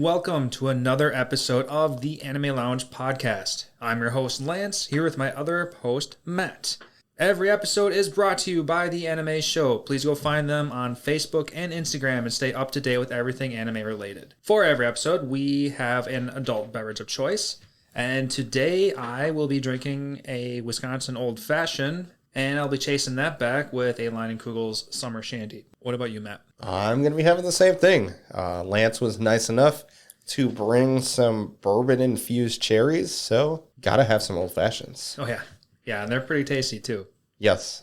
and welcome to another episode of the Anime Lounge podcast. I'm your host, Lance, here with my other host, Matt. Every episode is brought to you by The Anime Show. Please go find them on Facebook and Instagram and stay up to date with everything anime related. For every episode, we have an adult beverage of choice. And today, I will be drinking a Wisconsin Old Fashioned, and I'll be chasing that back with a Leinenkugle's Summer Shandy. What about you, Matt? I'm going to be having the same thing. Lance was nice enough to bring some bourbon-infused cherries, so gotta have some Old Fashions. Oh, yeah. Yeah, and they're pretty tasty, too. Yes.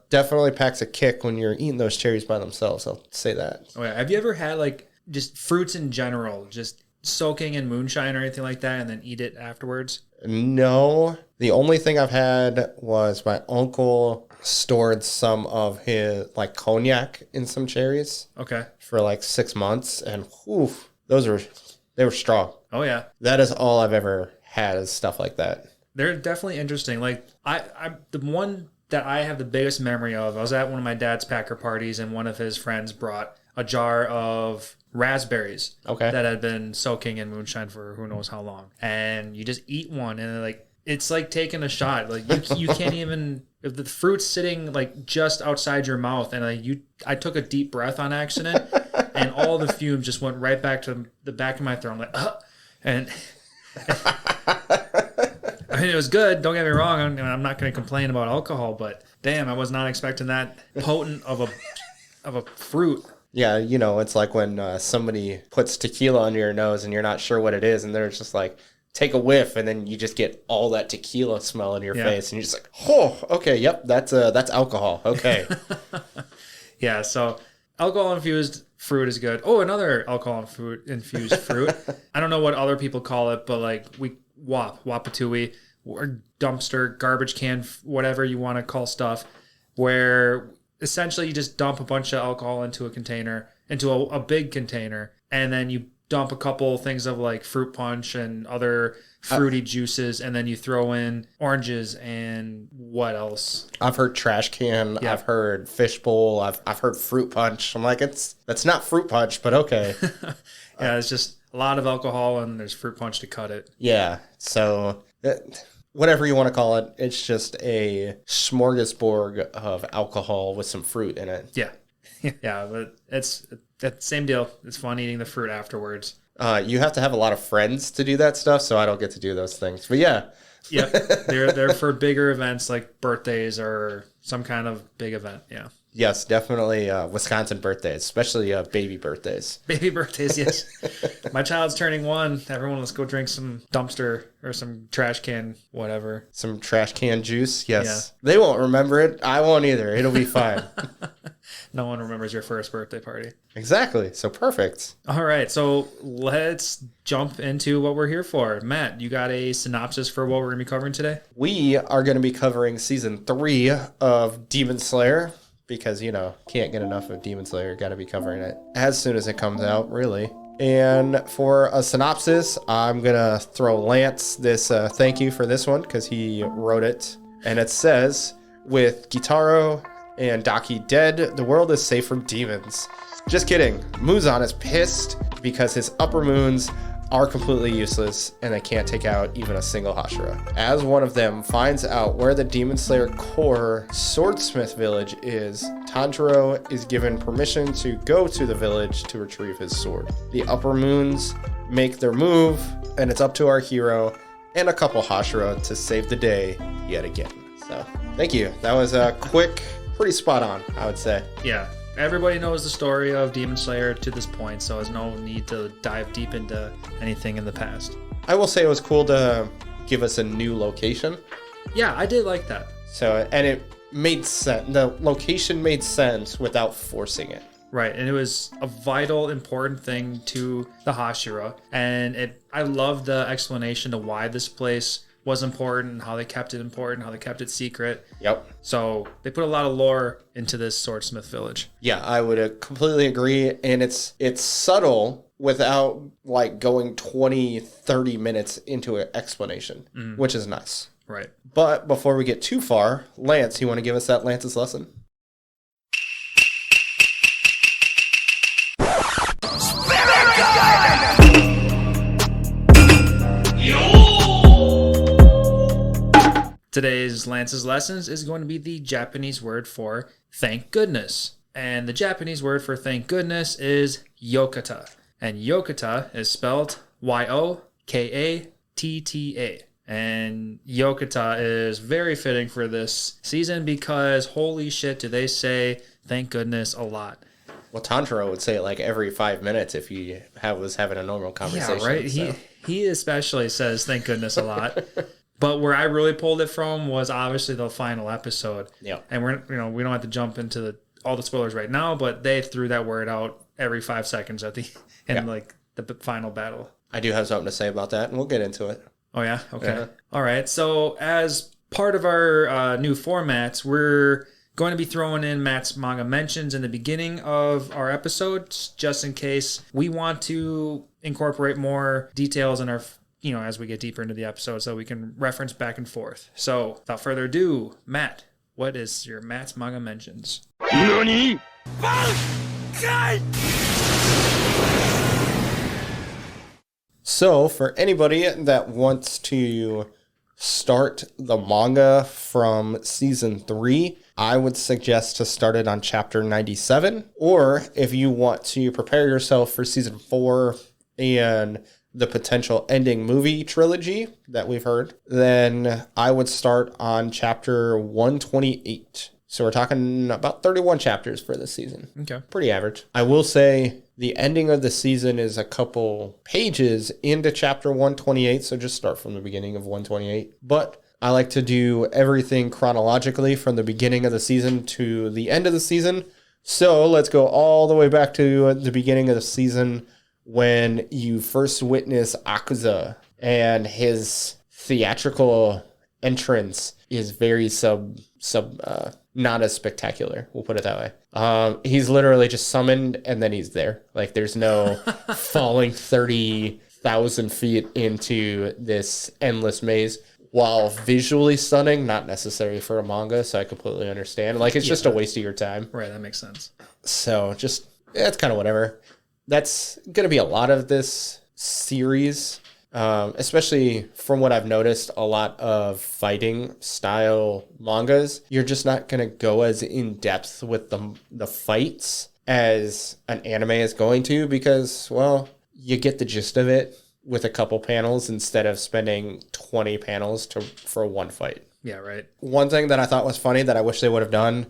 Definitely packs a kick when you're eating those cherries by themselves, I'll say that. Oh, yeah. Have you ever had, just fruits in general, just soaking in moonshine or anything like that, and then eat it afterwards? No. The only thing I've had was my uncle stored some of his, cognac in some cherries. Okay. For, 6 months, and, they were strong. Oh, yeah. That is all I've ever had is stuff like that. They're definitely interesting. The one that I have the biggest memory of, I was at one of my dad's Packer parties, and one of his friends brought a jar of raspberries that had been soaking in moonshine for who knows how long. And you just eat one, and it's like taking a shot. You can't even, if the fruit's sitting just outside your mouth, and I took a deep breath on accident, and all the fumes just went right back to the back of my throat. I'm like, and I mean, it was good. Don't get me wrong. I'm not going to complain about alcohol, but damn, I was not expecting that potent of a fruit. Yeah, it's like when somebody puts tequila under your nose and you're not sure what it is, and they're just like, take a whiff, and then you just get all that tequila smell in your face, and you're just like, oh, okay, yep, that's alcohol. Okay. Yeah, so alcohol-infused fruit is good. Oh, another alcohol-infused fruit. I don't know what other people call it, but Wapatui, or dumpster, garbage can, whatever you want to call stuff, where essentially you just dump a bunch of alcohol into a container, into a big container, and then you dump a couple things of fruit punch and other fruity juices, and then you throw in oranges and what else? I've heard trash can. Yeah. I've heard fishbowl. I've heard fruit punch. I'm like, that's not fruit punch, but okay. Yeah, it's just a lot of alcohol, and there's fruit punch to cut it. Yeah, so whatever you want to call it, it's just a smorgasbord of alcohol with some fruit in it. Yeah. Yeah, but it's the same deal. It's fun eating the fruit afterwards. You have to have a lot of friends to do that stuff, so I don't get to do those things. But yeah. Yeah, they're for bigger events like birthdays or some kind of big event, yeah. Yes, definitely Wisconsin birthdays, especially baby birthdays. Baby birthdays, yes. My child's turning 1. Everyone, let's go drink some dumpster or some trash can, whatever. Some trash can juice, yes. Yeah. They won't remember it. I won't either. It'll be fine. No one remembers your first birthday party. Exactly. So perfect. All right. So let's jump into what we're here for. Matt, you got a synopsis for what we're going to be covering today? We are going to be covering season 3 of Demon Slayer. Because, can't get enough of Demon Slayer. Got to be covering it as soon as it comes out, really. And for a synopsis, I'm going to throw Lance this thank you for this one because he wrote it. And it says, with Gitaro and Daki dead, the world is safe from demons. Just kidding. Muzan is pissed because his upper moons are completely useless and they can't take out even a single Hashira. As one of them finds out where the Demon Slayer core swordsmith village is, Tanjiro is given permission to go to the village to retrieve his sword. The upper moons make their move, and it's up to our hero and a couple Hashira to save the day yet again. So, thank you. That was a quick, pretty spot on, I would say. Yeah. Everybody knows the story of Demon Slayer to this point, so there's no need to dive deep into anything in the past. I will say it was cool to give us a new location. Yeah, I did like that. So, and it made sense. The location made sense without forcing it. Right, and it was a vital, important thing to the Hashira, and I love the explanation to why this place was important, how they kept it important, how they kept it secret. Yep. So they put a lot of lore into this swordsmith village. Yeah, I would completely agree. And it's subtle without going 20, 30 minutes into an explanation, which is nice. Right. But before we get too far, Lance, you want to give us that Lance's lesson? Spirit Guide! Today's Lance's Lessons is going to be the Japanese word for thank goodness. And the Japanese word for thank goodness is yokata. And yokata is spelled Yokatta. And yokata is very fitting for this season because holy shit, do they say thank goodness a lot. Well, Tanjiro would say it like every 5 minutes if he was having a normal conversation. Yeah, right? So. He especially says thank goodness a lot. But where I really pulled it from was obviously the final episode. Yeah. And we don't have to jump into all the spoilers right now, but they threw that word out every 5 seconds at the the final battle. I do have something to say about that, and we'll get into it. Oh yeah, okay, Yeah. All right. So as part of our new formats, we're going to be throwing in Matt's manga mentions in the beginning of our episodes, just in case we want to incorporate more details in our, as we get deeper into the episode, so we can reference back and forth. So without further ado, Matt, what is your Matt's manga mentions? NANI?! So, for anybody that wants to start the manga from season 3, I would suggest to start it on chapter 97. Or if you want to prepare yourself for season 4 and the potential ending movie trilogy that we've heard, then I would start on chapter 128. So we're talking about 31 chapters for this season. Okay. Pretty average. I will say the ending of the season is a couple pages into chapter 128, so just start from the beginning of 128. But I like to do everything chronologically from the beginning of the season to the end of the season. So let's go all the way back to the beginning of the season when you first witness Akuza, and his theatrical entrance is very not as spectacular. We'll put it that way. He's literally just summoned and then he's there. Like there's no falling 30,000 feet into this endless maze. While visually stunning, not necessary for a manga, so I completely understand. Like it's just a waste of your time. Right, that makes sense. So it's kind of whatever. That's going to be a lot of this series. Especially from what I've noticed, a lot of fighting style mangas, you're just not going to go as in depth with the fights as an anime is going to, because, well, you get the gist of it with a couple panels instead of spending 20 panels for one fight. Yeah, right. One thing that I thought was funny that I wish they would have done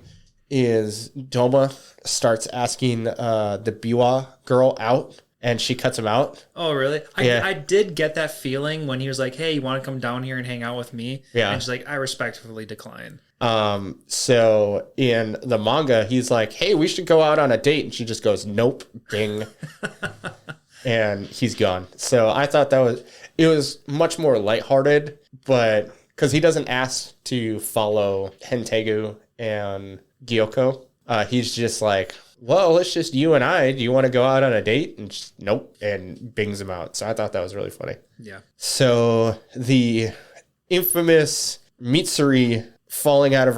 is Doma starts asking the Biwa girl out, and she cuts him out. Oh, really? Yeah. I did get that feeling when he was like, hey, you want to come down here and hang out with me? Yeah. And she's like, I respectfully decline. So in the manga, he's like, hey, we should go out on a date. And she just goes, nope, ding. And he's gone. So I thought it was much more lighthearted, but because he doesn't ask to follow Hentegu and Gyoko, he's just like, well, it's just you and I. Do you want to go out on a date? And just, nope, and bings him out. So I thought that was really funny. Yeah. So the infamous Mitsuri falling out of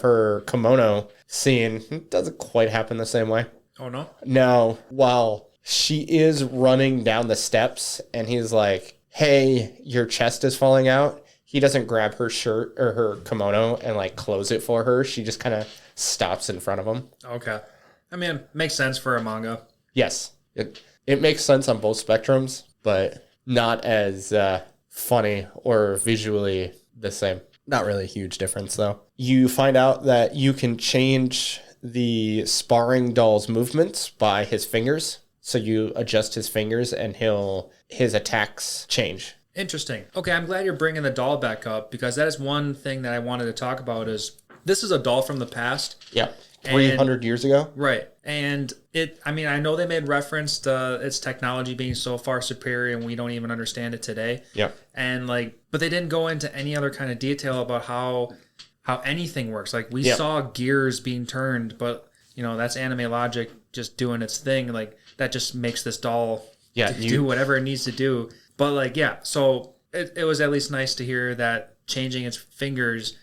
her kimono scene doesn't quite happen the same way. Oh, no? Now, while she is running down the steps and he's like, hey, your chest is falling out, he doesn't grab her shirt or her kimono and like close it for her. She just kind of stops in front of him. Okay. I mean, makes sense for a manga. Yes. It makes sense on both spectrums, but not as funny or visually the same. Not really a huge difference, though. You find out that you can change the sparring doll's movements by his fingers. So you adjust his fingers and his attacks change. Interesting. Okay, I'm glad you're bringing the doll back up, because that is one thing that I wanted to talk about. Is this is a doll from the past. Yep. 300 years ago. Right. And I know they made reference to its technology being so far superior and we don't even understand it today. Yep. And but they didn't go into any other kind of detail about how anything works. Like we saw gears being turned, but that's anime logic just doing its thing. Like that just makes this doll do whatever it needs to do. But so it was at least nice to hear that changing its fingers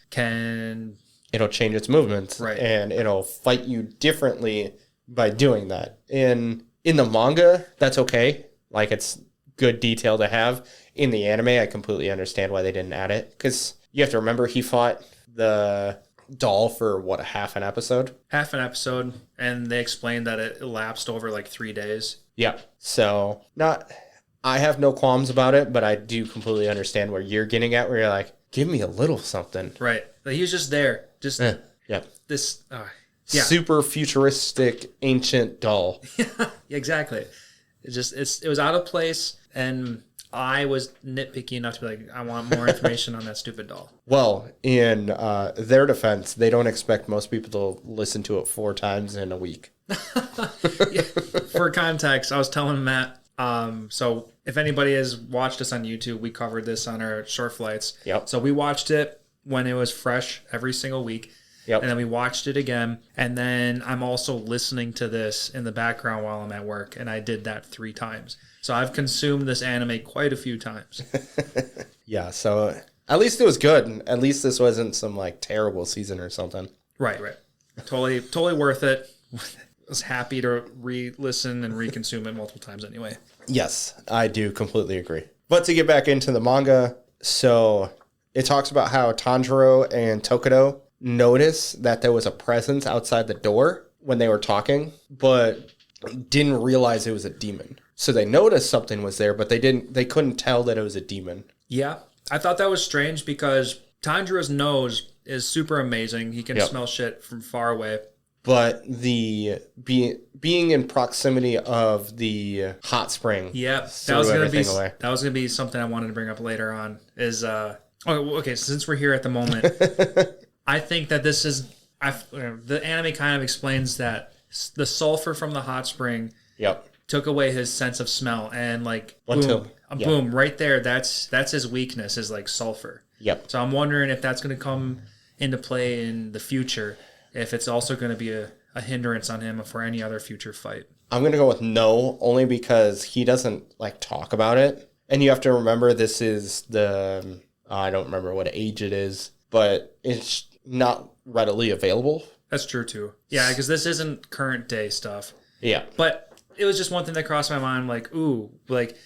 it'll change its movements, right, and it'll fight you differently by doing that. In the manga, that's okay. Like, it's good detail to have. In the anime, I completely understand why they didn't add it, because You have to remember he fought the doll for what, half an episode? Half an episode, and they explained that it elapsed over like 3 days. Yeah. So I have no qualms about it, but I do completely understand where you're getting at, where you're like, give me a little something. Right. Like, he was just there. Just yeah. this. Yeah. Super futuristic ancient doll. Yeah, exactly. It was out of place, and I was nitpicky enough to be like, I want more information on that stupid doll. Well, in their defense, they don't expect most people to listen to it 4 times in a week. Yeah. For context, I was telling Matt, so if anybody has watched us on YouTube, we covered this on our short flights. Yep. So we watched it when it was fresh every single week. Yep. And then we watched it again. And then I'm also listening to this in the background while I'm at work. And I did that 3 times. So I've consumed this anime quite a few times. Yeah. So at least it was good. At least this wasn't some like terrible season or something. Right. Totally worth it. I was happy to re-listen and re-consume it multiple times anyway. Yes, I do completely agree. But to get back into the manga, so it talks about how Tanjiro and Tokido notice that there was a presence outside the door when they were talking, but didn't realize it was a demon. So they noticed something was there, but they couldn't tell that it was a demon. Yeah. I thought that was strange because Tanjiro's nose is super amazing. He can smell shit from far away. But the being in proximity of the hot spring, that was gonna be something I wanted to bring up later on. Is okay, since we're here at the moment, I think that this is the anime kind of explains that the sulfur from the hot spring took away his sense of smell, and like boom, right there, that's his weakness, is like sulfur. Yep. So I'm wondering if that's going to come into play in the future, if it's also going to be a hindrance on him for any other future fight. I'm going to go with no, only because he doesn't like talk about it. And you have to remember this is I don't remember what age it is, but it's not readily available. That's true too. Yeah, because this isn't current day stuff. Yeah. But it was just one thing that crossed my mind, like, ooh, like,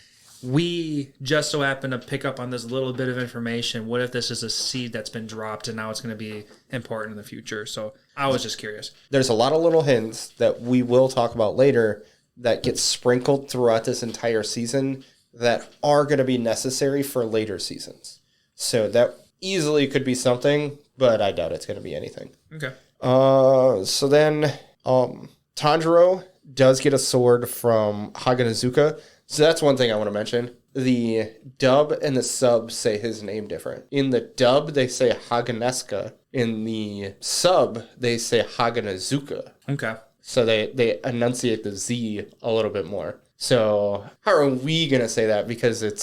we just so happen to pick up on this little bit of information. What if this is a seed that's been dropped and now it's going to be important in the future? So I was just curious. There's a lot of little hints that we will talk about later that get sprinkled throughout this entire season that are going to be necessary for later seasons. So that easily could be something, but I doubt it's going to be anything. Okay. So then Tanjiro does get a sword from Haganezuka. So that's one thing I want to mention. The dub and the sub say his name different. In the dub, they say Haganeska. In the sub, they say Haganezuka. Okay. So they enunciate the Z a little bit more. So how are we going to say that? Because it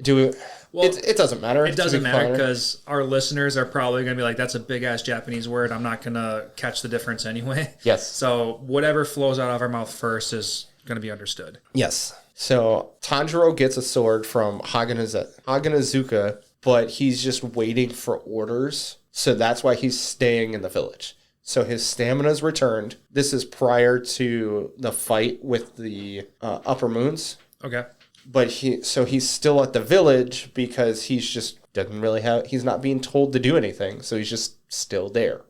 doesn't matter. It doesn't matter because our listeners are probably going to be like, that's a big-ass Japanese word. I'm not going to catch the difference anyway. Yes. So whatever flows out of our mouth first is going to be understood. Yes. So Tanjiro gets a sword from Haganezuka, but he's just waiting for orders. So that's why he's staying in the village. So his stamina's returned. This is prior to the fight with the Upper Moons. Okay. But he's still at the village because he's not being told to do anything. So he's just still there.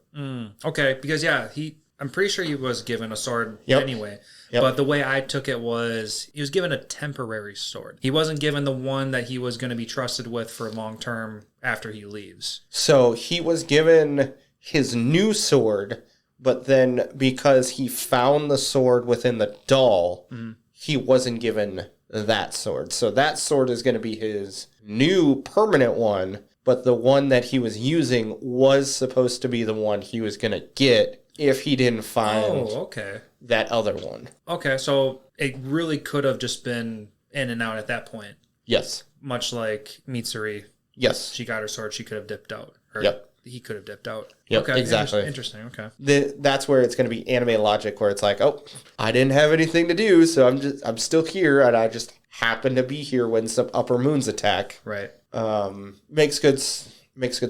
Okay. Because I'm pretty sure he was given a sword anyway. Yep. But the way I took it was he was given a temporary sword. He wasn't given the one that he was going to be trusted with for long term after he leaves. So he was given his new sword, but then because he found the sword within the doll, he wasn't given that sword. So that sword is going to be his new permanent one, but the one that he was using was supposed to be the one he was going to get if he didn't find that other one. Okay, so it really could have just been in and out at that point. Yes. Much like Mitsuri. Yes. She got her sword, she could have dipped out. Or he could have dipped out. Yep, okay, exactly. Interesting, okay. That's where it's going to be anime logic, where it's like, oh, I didn't have anything to do, so I'm still here, and I just happen to be here when some Upper Moons attack. Right. Makes good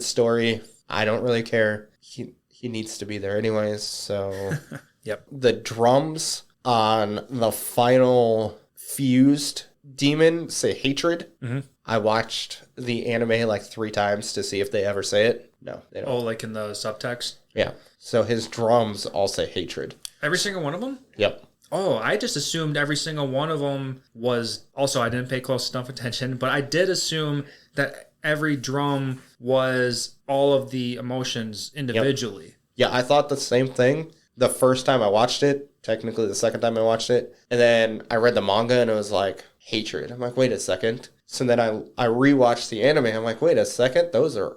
story. I don't really care. He needs to be there anyways, so... Yep. The drums on the final fused demon say hatred. I watched the anime like 3 times to see if they ever say it. No, they don't. Oh, like in the subtext? Yeah. So his drums all say hatred. Every single one of them? Yep. Oh, I just assumed every single one of them was... Also, I didn't pay close enough attention, but I did assume that every drum was all of the emotions individually. Yep. Yeah, I thought the same thing the first time I watched it. Technically, the second time I watched it. And then I read the manga and it was like, hatred. I'm like, wait a second. So then I rewatched the anime. I'm like, wait a second. Those are...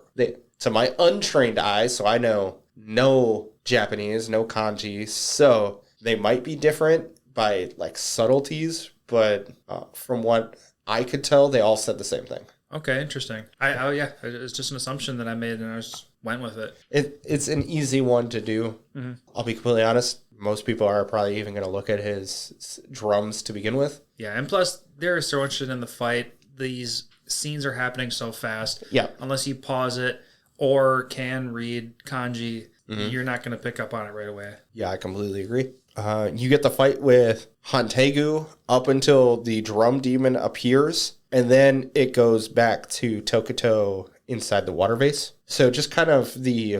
to my untrained eyes, so I know no Japanese, no kanji, so they might be different by like subtleties, but from what I could tell, they all said the same thing. Okay, interesting. Yeah, it's just an assumption that I made, and I just went with it. It's an easy one to do. Mm-hmm. I'll be completely honest. Most people are probably even going to look at his drums to begin with. Yeah, and plus they're so interested in the fight. These scenes are happening so fast. Yeah. Unless you pause it or can read kanji, you're not going to pick up on it right away. Yeah, I completely agree. You get the fight with Hantegu up until the drum demon appears, and then it goes back to Tokuto inside the water vase. So just kind of the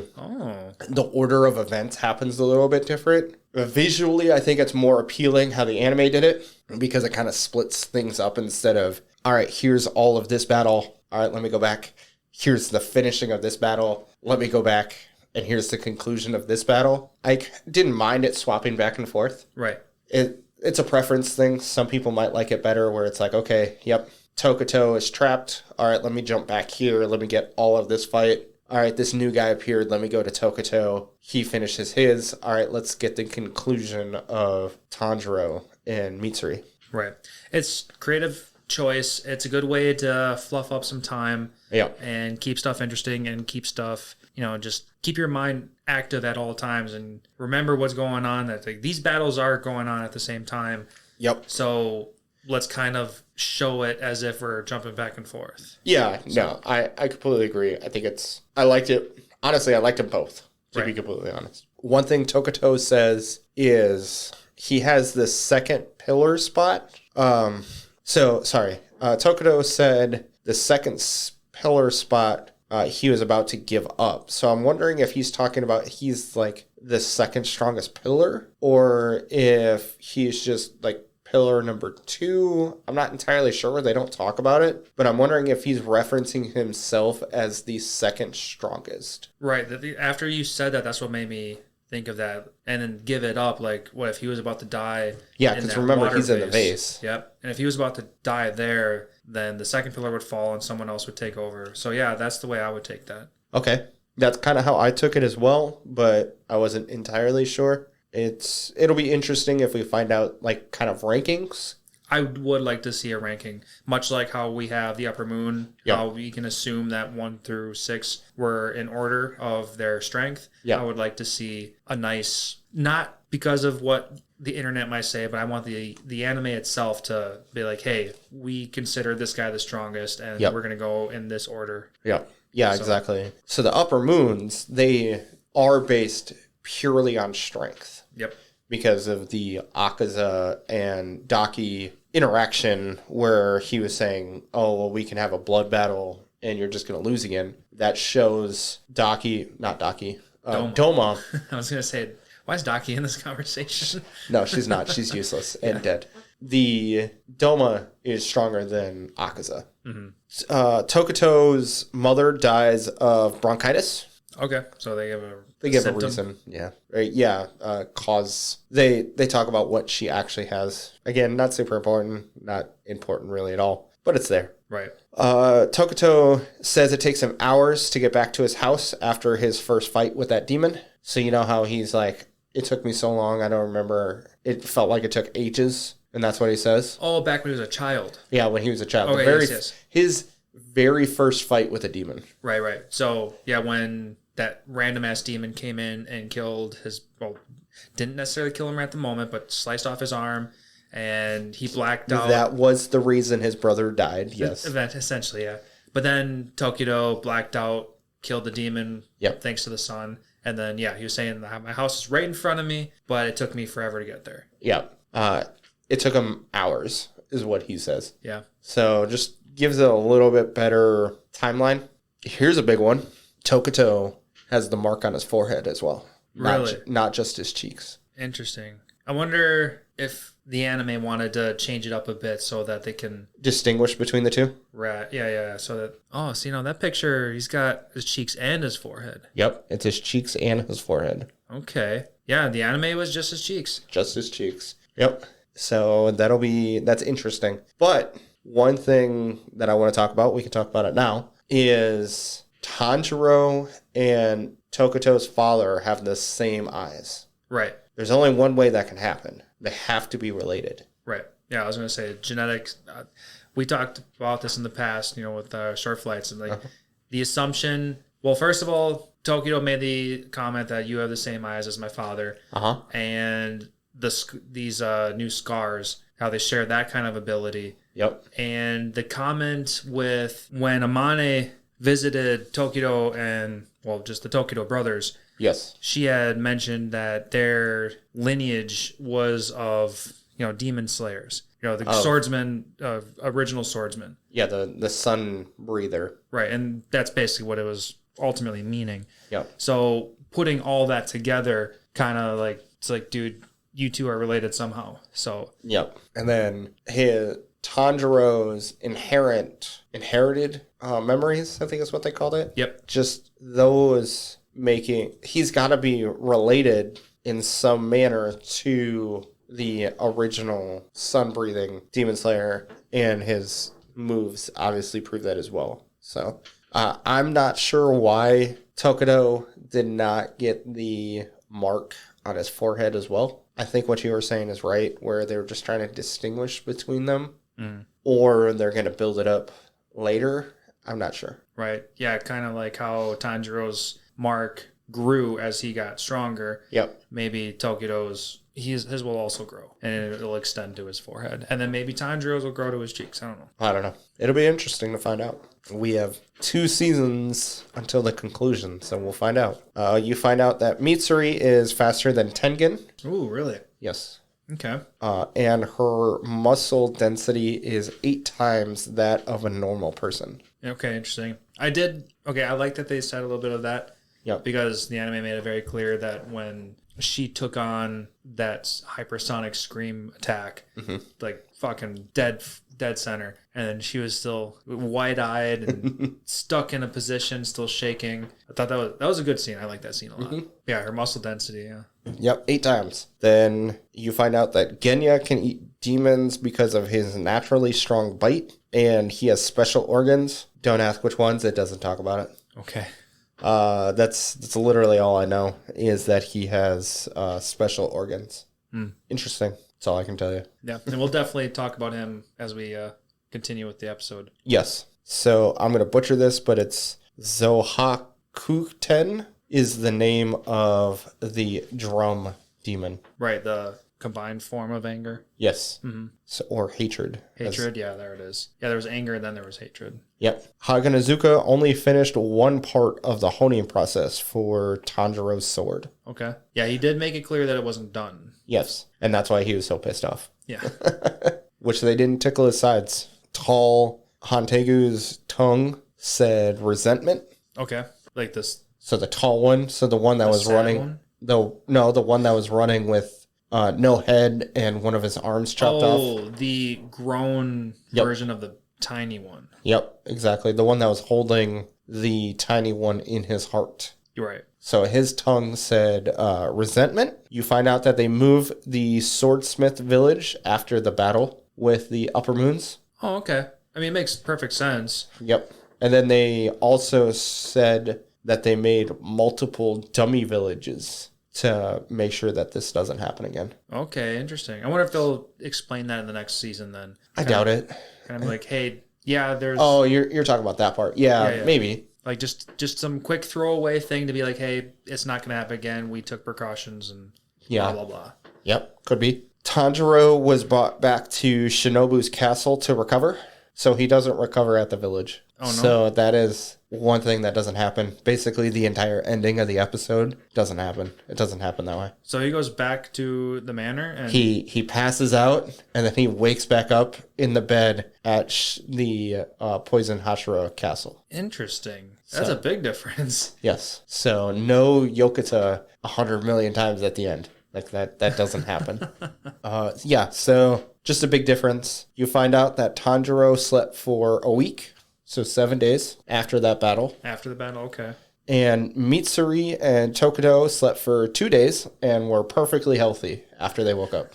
order of events happens a little bit different. Visually, I think it's more appealing how the anime did it, because it kind of splits things up instead of, all right, here's all of this battle. All right, let me go back. Here's the finishing of this battle. Let me go back. And here's the conclusion of this battle. I didn't mind it swapping back and forth. Right. It's a preference thing. Some people might like it better where it's like, okay, yep, Tokuto is trapped. All right, let me jump back here. Let me get all of this fight. All right, this new guy appeared. Let me go to Tokuto. He finishes his. All right, let's get the conclusion of Tanjiro and Mitsuri. Right. It's creative choice. It's a good way to fluff up some time. Yeah. And keep stuff interesting and keep stuff, just keep your mind active at all times and remember what's going on. That these battles are going on at the same time. Yep. So let's kind of show it as if we're jumping back and forth. Yeah, no, I completely agree. I liked it. Honestly, I liked them both, to be completely honest. One thing Tokuto says is he has this second pillar spot. Tokuto said the second pillar spot he was about to give up. So I'm wondering if he's talking about he's like the second strongest pillar, or if he's just like pillar number 2. I'm not entirely sure. They don't talk about it, but I'm wondering if he's referencing himself as the second strongest. Right. After you said that, that's what made me think of that. And then give it up. Like, what if he was about to die? Yeah, because remember, he's in the vase. Yep. And if he was about to die there, then the second pillar would fall and someone else would take over. So yeah, that's the way I would take that. Okay. That's kind of how I took it as well, but I wasn't entirely sure. It'll be interesting if we find out like kind of rankings. I would like to see a ranking, much like how we have the Upper Moon. Yep. How we can assume that 1 through 6 were in order of their strength. Yep. I would like to see a nice, not because of what the internet might say, but I want the anime itself to be like, hey, we consider this guy the strongest, and we're going to go in this order. Yeah, exactly. So the Upper Moons, they are based purely on strength. Yep. Because of the Akaza and Daki interaction where he was saying, oh, well, we can have a blood battle and you're just going to lose again. That shows Doma. I was going to say, why is Daki in this conversation? No, she's not. She's useless and dead. The Doma is stronger than Akaza. Mm-hmm. Tokuto's mother dies of bronchitis. Okay, so they give a reason. Yeah. Right. Yeah. Cause they talk about what she actually has. Again, not super important, not important really at all, but it's there. Right. Tokuto says it takes him hours to get back to his house after his first fight with that demon. So you know how he's like, it took me so long, I don't remember. It felt like it took ages, and that's what he says. Oh, back when he was a child. Yeah, when he was a child. Okay, yes. His very first fight with a demon. Right. So, yeah, when that random-ass demon came in and killed didn't necessarily kill him at the moment, but sliced off his arm, and he blacked out. That was the reason his brother died, yes. Event, essentially, yeah. But then Tokuto blacked out, killed the demon, thanks to the sun. And then, he was saying that my house is right in front of me, but it took me forever to get there. Yeah. It took him hours, is what he says. Yeah. So just gives it a little bit better timeline. Here's a big one. Tokuto has the mark on his forehead as well. Really? Not just his cheeks. Interesting. I wonder if the anime wanted to change it up a bit so that they can distinguish between the two. Right. Yeah. So that that picture, he's got his cheeks and his forehead. Yep, it's his cheeks and his forehead. Okay. Yeah, the anime was just his cheeks. Just his cheeks. Yep. So that's interesting. But one thing that I want to talk about, we can talk about it now, is Tanjiro and Tokuto's father have the same eyes. Right. There's only one way that can happen. They have to be related. Right. Yeah, I was going to say genetics. We talked about this in the past, with short flights and the assumption. Well, first of all, Tokyo made the comment that you have the same eyes as my father. And these new scars, how they share that kind of ability. Yep. And the comment with when Amane visited Tokyo and, just the Tokyo brothers. Yes. She had mentioned that their lineage was of, demon slayers. The swordsman, original swordsman. Yeah, the sun breather. Right, and that's basically what it was ultimately meaning. Yep. So putting all that together, kind of it's like, dude, you two are related somehow. So. Yep. And then Tanjiro's inherited memories, I think is what they called it. Yep. Just those he's got to be related in some manner to the original sun-breathing demon slayer, and his moves obviously prove that as well. So I'm not sure why Tokudo did not get the mark on his forehead as well. I think what you were saying is right, where they were just trying to distinguish between them, or they're going to build it up later. I'm not sure. Right. Yeah, kind of like how Tanjiro's mark grew as he got stronger. Yep. Maybe Tokudo's his will also grow, and it'll extend to his forehead, and then maybe Tanjiro's will grow to his cheeks. I don't know. It'll be interesting to find out. We have 2 seasons until the conclusion, so we'll find out. You find out that Mitsuri is faster than Tengen. Ooh, really? Yes. Okay. And her muscle density is 8 times that of a normal person. Okay, interesting. I like that they said a little bit of that. Yeah. Because the anime made it very clear that when she took on that hypersonic scream attack, like fucking dead center, and then she was still wide-eyed and stuck in a position, still shaking. I thought that was a good scene. I like that scene a lot. Yeah, her muscle density, yeah. Yep, 8 times. Then you find out that Genya can eat demons because of his naturally strong bite, and he has special organs. Don't ask which ones, it doesn't talk about it. Okay. That's literally all I know, is that he has special organs. Interesting. That's all I can tell you. Yeah, and we'll definitely talk about him as we continue with the episode. Yes. So I'm going to butcher this, but it's Zohakuten is the name of the drum demon. Right, the combined form of anger. Yes. So, or hatred. Hatred, yeah, there it is. Yeah, there was anger, then there was hatred. Yep. Haganazuka only finished one part of the honing process for Tanjiro's sword. Okay. Yeah, he did make it clear that it wasn't done. Yes. And that's why he was so pissed off. Yeah. Which they didn't tickle his sides. Tall Hantegu's tongue said resentment. Okay. Like this. So the tall one. So the one that was running. One? The one that was running with no head and one of his arms chopped off. Oh, the grown version of the tiny one. Yep, exactly. The one that was holding the tiny one in his heart. You're right. So his tongue said resentment. You find out that they move the swordsmith village after the battle with the Upper Moons. Oh, okay. I mean, it makes perfect sense. Yep. And then they also said that they made multiple dummy villages to make sure that this doesn't happen again. Okay, interesting. I wonder if they'll explain that in the next season then. I doubt it. Kind of like, hey, yeah, there's... Oh, you're talking about that part. Yeah, maybe. Like just some quick throwaway thing to be like, hey, it's not going to happen again. We took precautions and blah, blah, blah. Yep, could be. Tanjiro was brought back to Shinobu's castle to recover. So he doesn't recover at the village. Oh, no. So that is one thing that doesn't happen. Basically, the entire ending of the episode doesn't happen. It doesn't happen that way. So he goes back to the manor and He passes out, and then he wakes back up in the bed at the Poison Hashira castle. Interesting. That's a big difference. Yes. So no Yokota 100 million times at the end. Like that doesn't happen. Yeah, so just a big difference. You find out that Tanjiro slept for a week, so 7 days after that battle. After the battle, okay. And Mitsuri and Tokudo slept for 2 days and were perfectly healthy after they woke up.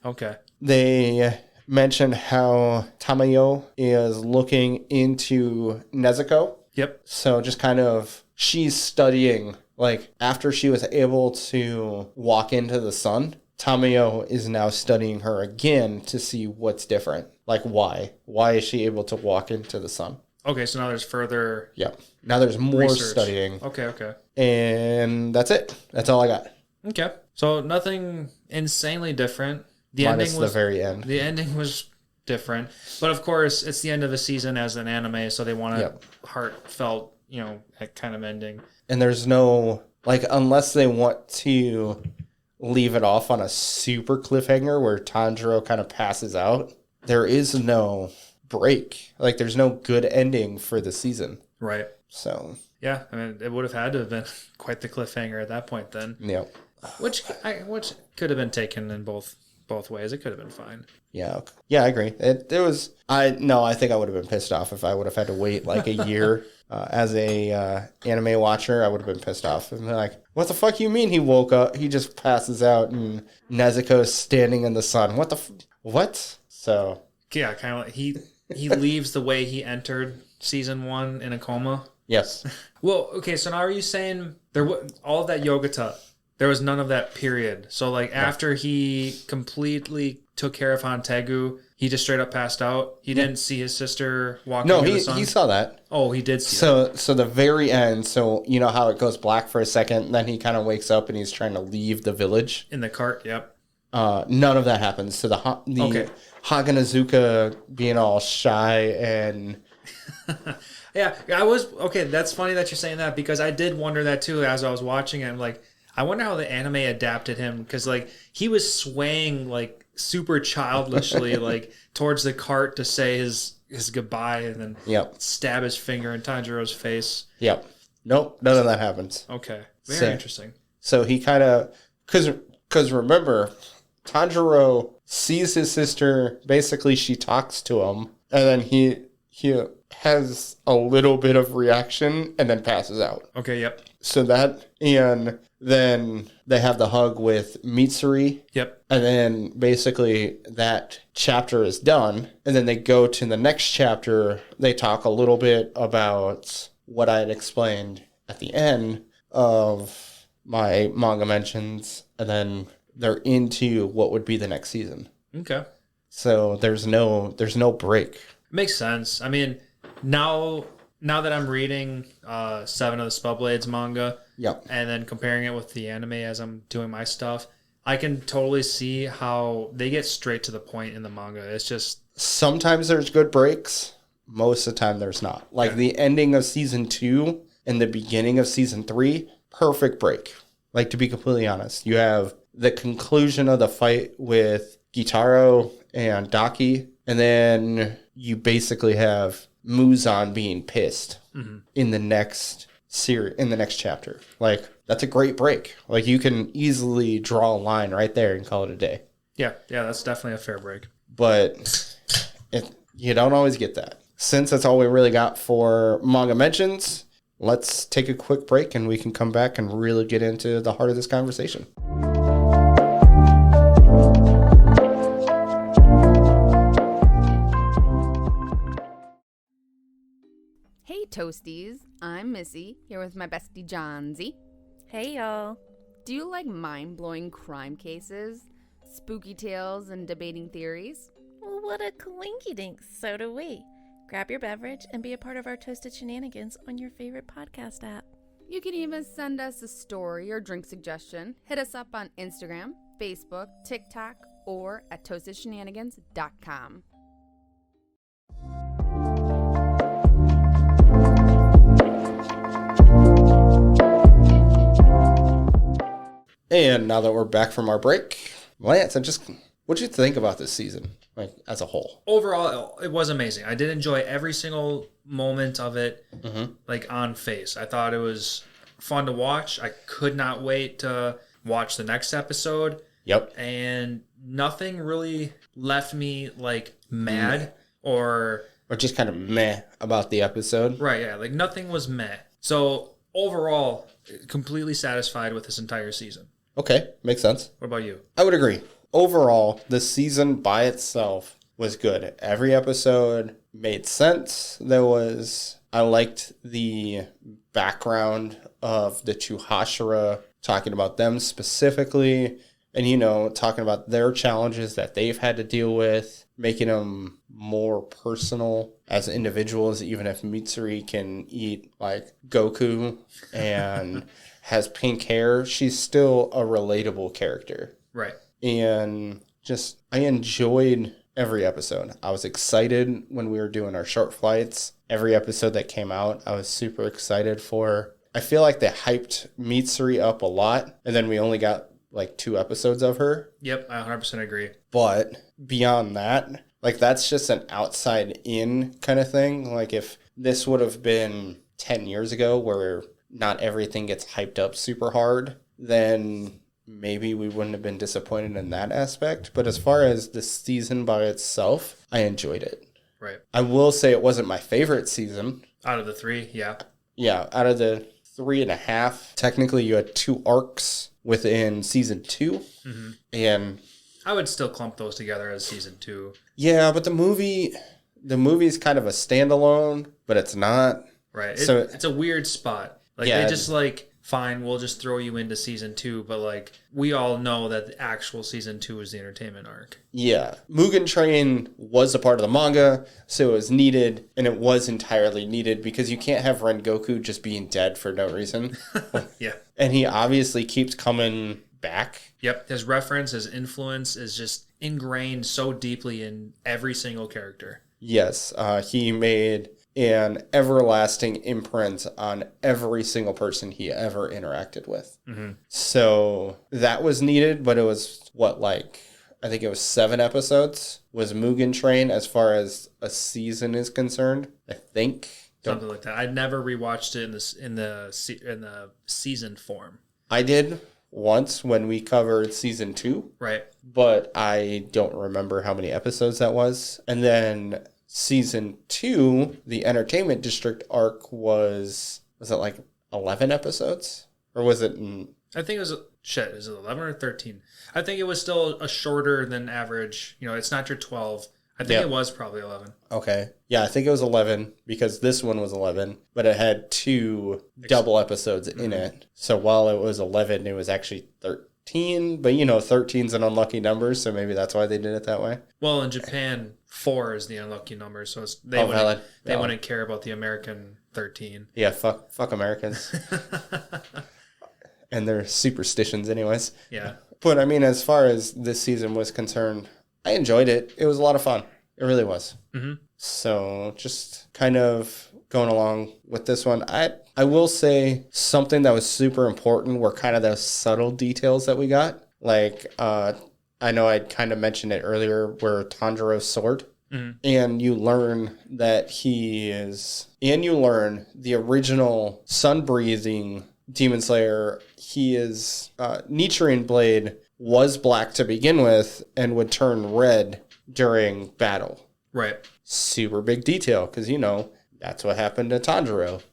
Okay. They mentioned how Tamayo is looking into Nezuko. Yep. So just kind of, she's studying, like, after she was able to walk into the sun, Tamayo is now studying her again to see what's different. Like, why? Why is she able to walk into the sun? Okay, so now there's further Yeah. Now there's more research. studying. Okay. And that's it. That's all I got. Okay. So nothing insanely different. The Minus ending was the very end. The ending was different. But of course, it's the end of the season as an anime, so they want a heartfelt, kind of ending. And there's no, like, unless they want to leave it off on a super cliffhanger where Tanjiro kind of passes out, there is no break. Like, there's no good ending for the season. Right. So, Yeah, I mean, it would have had to have been quite the cliffhanger at that point then. yeah. Which could have been taken in both ways. It could have been fine. Yeah, I agree. It was, I think I would have been pissed off if I would have had to wait like a year. As a anime watcher, I would have been pissed off. And like, what the fuck you mean he woke up? He just passes out and Nezuko's standing in the sun. What? So. Yeah, kind of like he leaves the way he entered season 1 in a coma. Yes. Well, okay, so now are you saying all of that Yogata, there was none of that period? So like after he completely took care of Hantegu, he just straight up passed out? He didn't see his sister walking in the sun? No, he saw that. Oh, he did see that. So the very end, so you know how it goes black for a second, and then he kind of wakes up and he's trying to leave the village? In the cart, yep. None of that happens. So the Haganazuka being all shy and... Yeah, okay, that's funny that you're saying that, because I did wonder that too as I was watching it. I'm like, I wonder how the anime adapted him, because like he was swaying like super childishly like towards the cart to say his goodbye and then stab his finger in Tanjiro's face. Yep. Nope, none of that happens. Okay. Very interesting. So he kind of, because remember, Tanjiro sees his sister, basically she talks to him, and then he has a little bit of reaction and then passes out. Okay, yep. So that, and then they have the hug with Mitsuri. Yep. And then basically that chapter is done. And then they go to the next chapter. They talk a little bit about what I had explained at the end of my manga mentions. And then they're into what would be the next season. Okay. So there's no break. Makes sense. I mean, now that I'm reading Seven of the Spellblades manga, and then comparing it with the anime as I'm doing my stuff, I can totally see how they get straight to the point in the manga. It's just... Sometimes there's good breaks. Most of the time there's not. Like the ending of season 2 and the beginning of season 3, perfect break. Like, to be completely honest, you have the conclusion of the fight with Gitaro and Daki, and then you basically have Muzan being pissed in the next chapter. Like, that's a great break. Like, you can easily draw a line right there and call it a day. Yeah, that's definitely a fair break. But you don't always get that. Since that's all we really got for manga mentions, let's take a quick break and we can come back and really get into the heart of this conversation. Hey Toasties, I'm Missy, here with my bestie Johnsy. Hey y'all. Do you like mind-blowing crime cases, spooky tales, and debating theories? Well, what a coinky-dink, so do we. Grab your beverage and be a part of our Toasted Shenanigans on your favorite podcast app. You can even send us a story or drink suggestion. Hit us up on Instagram, Facebook, TikTok, or at toastedshenanigans.com. And now that we're back from our break, Lance, what'd you think about this season, like as a whole? Overall, it was amazing. I did enjoy every single moment of it, like on face. I thought it was fun to watch. I could not wait to watch the next episode. Yep. And nothing really left me like mad or just kind of meh about the episode. Right, yeah. Like nothing was meh. So overall, completely satisfied with this entire season. Okay, makes sense. What about you? I would agree. Overall, the season by itself was good. Every episode made sense. I liked the background of the two Hashira, talking about them specifically, and, talking about their challenges that they've had to deal with, making them more personal as individuals, even if Mitsuri can eat like Goku and has pink hair, she's still a relatable character. Right. And I enjoyed every episode. I was excited when we were doing our short flights. Every episode that came out, I was super excited for. I feel like they hyped Mitsuri up a lot, and then we only got like 2 episodes of her. Yep, I 100% agree. But beyond that, like that's just an outside in kind of thing. Like if this would have been 10 years ago where not everything gets hyped up super hard, then maybe we wouldn't have been disappointed in that aspect. But as far as the season by itself, I enjoyed it. Right. I will say it wasn't my favorite season. Out of the 3, yeah. Yeah, out of the 3.5, technically you had 2 arcs within season 2. Mm-hmm. And I would still clump those together as season 2. Yeah, but the movie is kind of a standalone, but it's not. Right. So it's a weird spot. Like yeah, they just like, fine, we'll just throw you into season 2, but like we all know that the actual season 2 is the entertainment arc. Yeah. Mugen Train was a part of the manga, so it was needed, and it was entirely needed because you can't have Rengoku just being dead for no reason. Yeah. And he obviously keeps coming back. Yep. His reference, his influence is just ingrained so deeply in every single character. Yes. He made an everlasting imprint on every single person he ever interacted with. Mm-hmm. So that was needed, but it was I think it was 7 episodes was Mugen Train as far as a season is concerned. I think something like that. I never rewatched it in the season form. I did once when we covered season 2, right? But I don't remember how many episodes that was. And then season 2, the Entertainment District arc was it like 11 episodes? Or was it... I think it was... is it 11 or 13? I think it was still a shorter than average. It's not your 12. I think it was probably 11. Okay. Yeah, I think it was 11 because this one was 11, but it had 2 double episodes in it. So while it was 11, it was actually 13. But, 13's an unlucky number, so maybe that's why they did it that way. Well, in Japan, 4 is the unlucky number, so they wouldn't care about the American 13. Yeah, fuck Americans. And their superstitions anyways. Yeah. But, I mean, as far as this season was concerned, I enjoyed it. It was a lot of fun. It really was. Mm-hmm. So just kind of going along with this one, I will say something that was super important were kind of those subtle details that we got. Like, I know I kind of mentioned it earlier where Tanjiro's sword. Mm-hmm. And you learn that you learn the original sun-breathing Demon Slayer, Nichiren Blade was black to begin with and would turn red during battle. Right. Super big detail because, that's what happened to Tanjiro.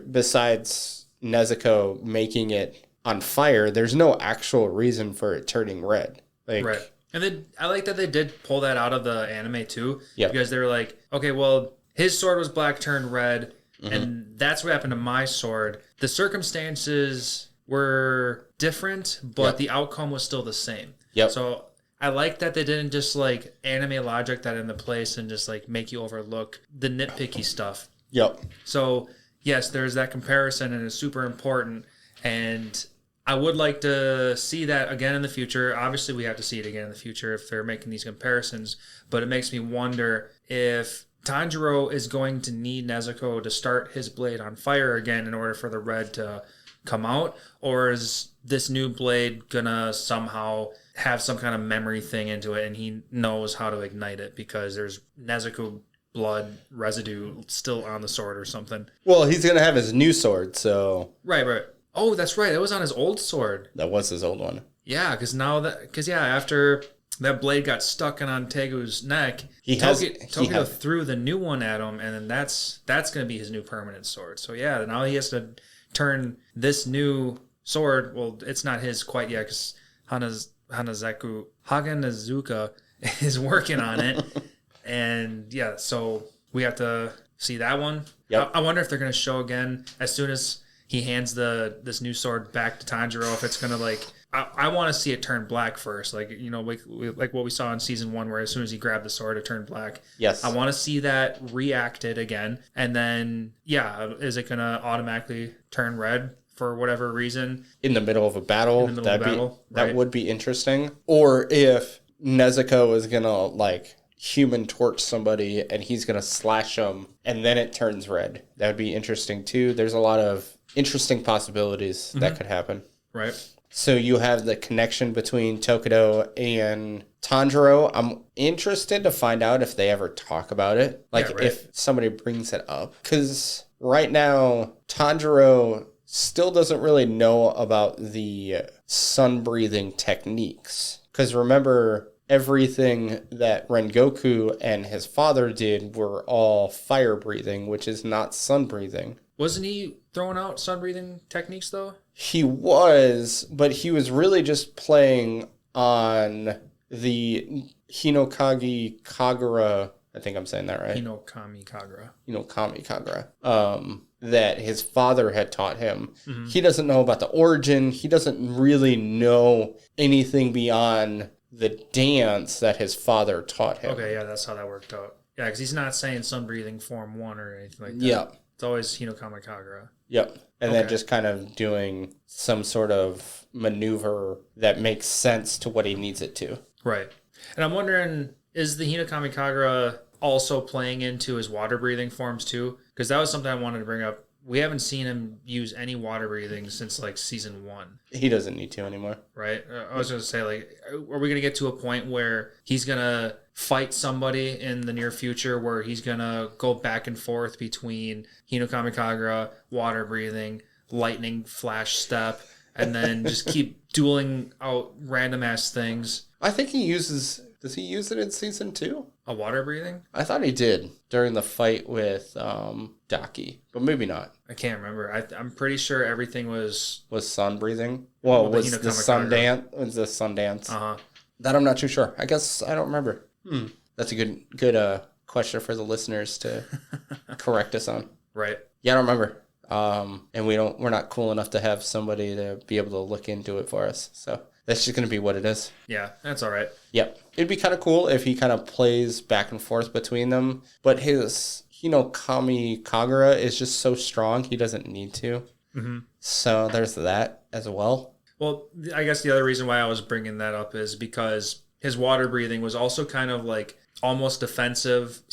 Besides Nezuko making it on fire, there's no actual reason for it turning red. Right. And then I like that they did pull that out of the anime too. Yeah. Because they were like, okay, well, his sword was black turned red, and that's what happened to my sword. The circumstances were different, but the outcome was still the same. Yep. So I like that they didn't just like anime logic that into place and just like make you overlook the nitpicky stuff. Yep. So yes, there's that comparison and it's super important. And I would like to see that again in the future. Obviously, we have to see it again in the future if they're making these comparisons. But it makes me wonder if Tanjiro is going to need Nezuko to start his blade on fire again in order for the red to come out, or is this new blade gonna somehow have some kind of memory thing into it and he knows how to ignite it because there's Nezuko blood residue still on the sword or something? Well, he's going to have his new sword, so... Right. Oh, that's right. It was on his old sword. That was his old one. Yeah, because after that blade got stuck on Tegu's neck, Tokyo threw the new one at him, and then that's going to be his new permanent sword. So yeah, now he has to turn this new sword. Well, it's not his quite yet because Haganezuka is working on it. And yeah, so we have to see that one. Yep. I wonder if they're going to show again as soon as he hands this new sword back to Tanjiro, if it's going to like... I want to see it turn black first, like like what we saw in season 1, where as soon as he grabbed the sword, it turned black. Yes, I want to see that reacted again, and then is it gonna automatically turn red for whatever reason in the middle of a battle? That would be interesting. Or if Nezuko is gonna like Human Torch somebody and he's gonna slash them, and then it turns red. That would be interesting too. There's a lot of interesting possibilities that could happen. Right. So you have the connection between Tokido and Tanjiro. I'm interested to find out if they ever talk about it. Like if somebody brings it up. Because right now, Tanjiro still doesn't really know about the sun-breathing techniques. Because remember, everything that Rengoku and his father did were all fire-breathing, which is not sun-breathing. Wasn't he throwing out sun-breathing techniques, though? He was, but he was really just playing on the Hinokami Kagura. I think I'm saying that right. Hinokami Kagura. That his father had taught him. Mm-hmm. He doesn't know about the origin. He doesn't really know anything beyond the dance that his father taught him. Okay, yeah, that's how that worked out. Yeah, because he's not saying sun-breathing form 1 or anything like that. Yeah. It's always Hinokami Kagura. Yep. And then just kind of doing some sort of maneuver that makes sense to what he needs it to. Right. And I'm wondering, is the Hinokami Kagura also playing into his water breathing forms too? Because that was something I wanted to bring up. We haven't seen him use any water breathing since like season 1. He doesn't need to anymore. Right? I was going to say, like, are we going to get to a point where he's going to fight somebody in the near future where he's going to go back and forth between Hinokami Kagura, water breathing, lightning flash step, and then just keep dueling out random ass things? I think he uses... Does he use it in season 2? A water breathing? I thought he did during the fight with Daki, but maybe not. I can't remember. I'm pretty sure everything was sun breathing. Well, was the sun dance? Was the sun dance? That I'm not too sure. I guess I don't remember. That's a good question for the listeners to correct us on. Right. Yeah, I don't remember. And we're not cool enough to have somebody to be able to look into it for us. So that's just going to be what it is. Yeah, that's all right. Yep. It'd be kind of cool if he kind of plays back and forth between them. But his Hinokami Kagura is just so strong, he doesn't need to. Mm-hmm. So there's that as well. Well, I guess the other reason why I was bringing that up is because his water breathing was also kind of like almost defensive /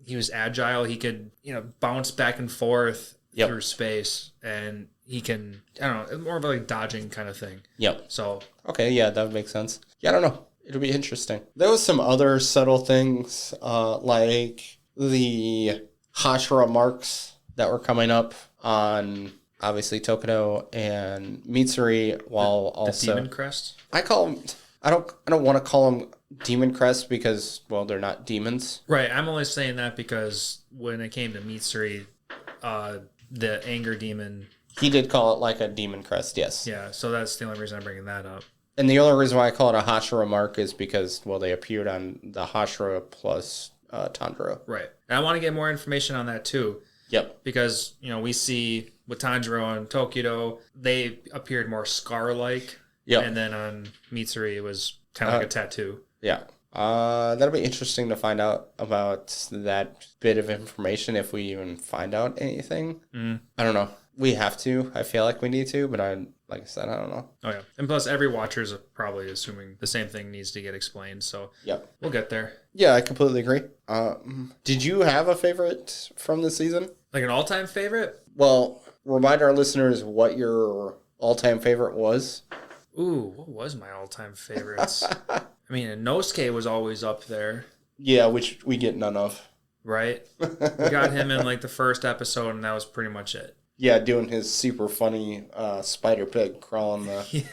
he was agile. He could, bounce back and forth through space, and he can, I don't know, more of a like dodging kind of thing. Yep. So. Okay, yeah, that would make sense. Yeah, I don't know. It'll be interesting. There was some other subtle things, like the Hashira marks that were coming up on, obviously, Tokido and Mitsuri, while also... The demon crest? I call them... I don't want to call them demon crests because, well, they're not demons. Right, I'm only saying that because when it came to Mitsuri, the anger demon... He did call it like a demon crest, yes. Yeah, so that's the only reason I'm bringing that up. And the only reason why I call it a Hashira mark is because, well, they appeared on the Hashira plus Tanjiro. Right. And I want to get more information on that, too. Yep. Because, we see with Tanjiro and Tokido, they appeared more scar-like. Yep. And then on Mitsuri, it was kind of like a tattoo. Yeah. That'll be interesting to find out about that bit of information if we even find out anything. I don't know. We have to. I feel like we need to, but like I said, I don't know. Oh, yeah. And plus, every watcher is probably assuming the same thing needs to get explained, so yep. We'll get there. Yeah, I completely agree. Did you have a favorite from this season? Like an all-time favorite? Well, remind our listeners what your all-time favorite was? Ooh, what was my all-time favorites? I mean, Inosuke was always up there, Yeah, which we get none of. right? We got him in like the first episode, and that was pretty much it. Yeah, doing his super funny spider pig crawling the...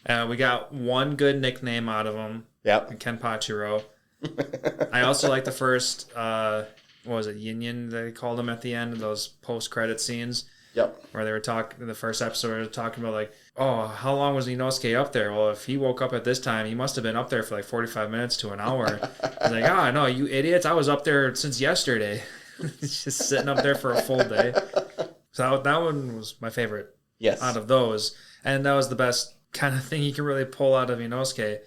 Yeah. We got one good nickname out of him, Yep. Kenpachiro. I also like the first, what was it, Yin Yin, they called him at the end of those post-credit scenes. Yep. Where they were talking, in the first episode, they were talking about like, oh, how long was Inosuke up there? Well, if he woke up at this time, he must have been up there for like 45 minutes to an hour. I was like, oh, no, you idiots. I was up there since yesterday. Just sitting up there for a full day. So that one was my favorite out of those. And that was the best kind of thing you can really pull out of Inosuke.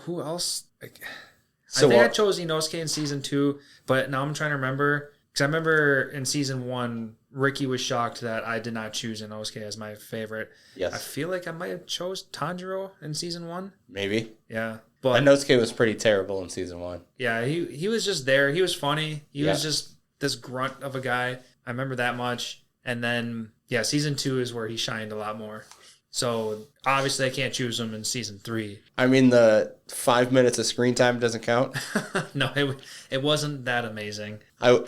Who else? I think I chose Inosuke in season 2, but now I'm trying to remember. Because I remember in season 1, Ricky was shocked that I did not choose Inosuke as my favorite. Yes. I feel like I might have chose Tanjiro in season 1. Maybe. Yeah. But Inosuke was pretty terrible in season 1. yeah, he was just there. He was funny. He was just this grunt of a guy. I remember that much. And then, yeah, season 2 is where he shined a lot more. So obviously I can't choose him in season 3. I mean, the 5 minutes of screen time doesn't count. No, it wasn't that amazing.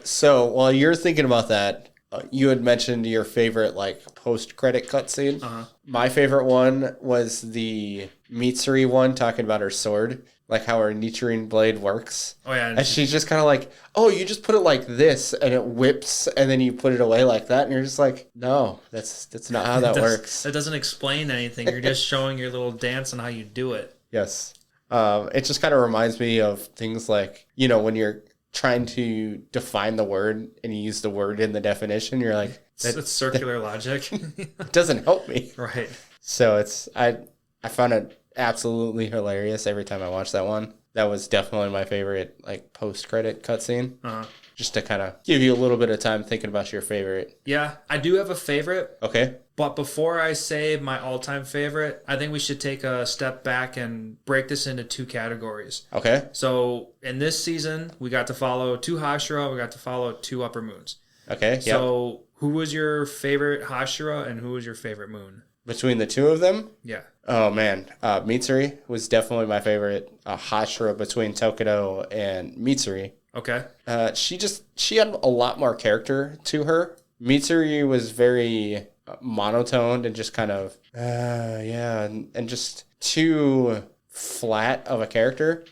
So while you're thinking about that, you had mentioned your favorite like post-credit cutscene. Uh-huh. My favorite one was the Mitsuri one, talking about her sword, like how her Nichirin blade works. Oh yeah, and she's just kind of like, oh, you just put it like this, and it whips, and then you put it away like that, and you're just like, no, that's not how that works. That doesn't explain anything. You're just showing your little dance on how you do it. Yes. It just kind of reminds me of things like, you know, when you're trying to define the word and you use the word in the definition, you're like, it's circular logic. It doesn't help me. Right. So I found it absolutely hilarious every time I watched that one. That was definitely my favorite like post-credit cutscene. Uh-huh. Just to kind of give you a little bit of time thinking about your favorite. Yeah, I do have a favorite. Okay. But before I say my all-time favorite, I think we should take a step back and break this into 2 categories. Okay. So in this season, we got to follow 2 Hashira, we got to follow 2 Upper Moons. Okay. So who was your favorite Hashira and who was your favorite moon? Between the 2 of them? Yeah. Oh, man. Mitsuri was definitely my favorite Hashira between Tokido and Mitsuri. Okay. She had a lot more character to her. Mitsuri was very monotoned and just kind of, and just too flat of a character,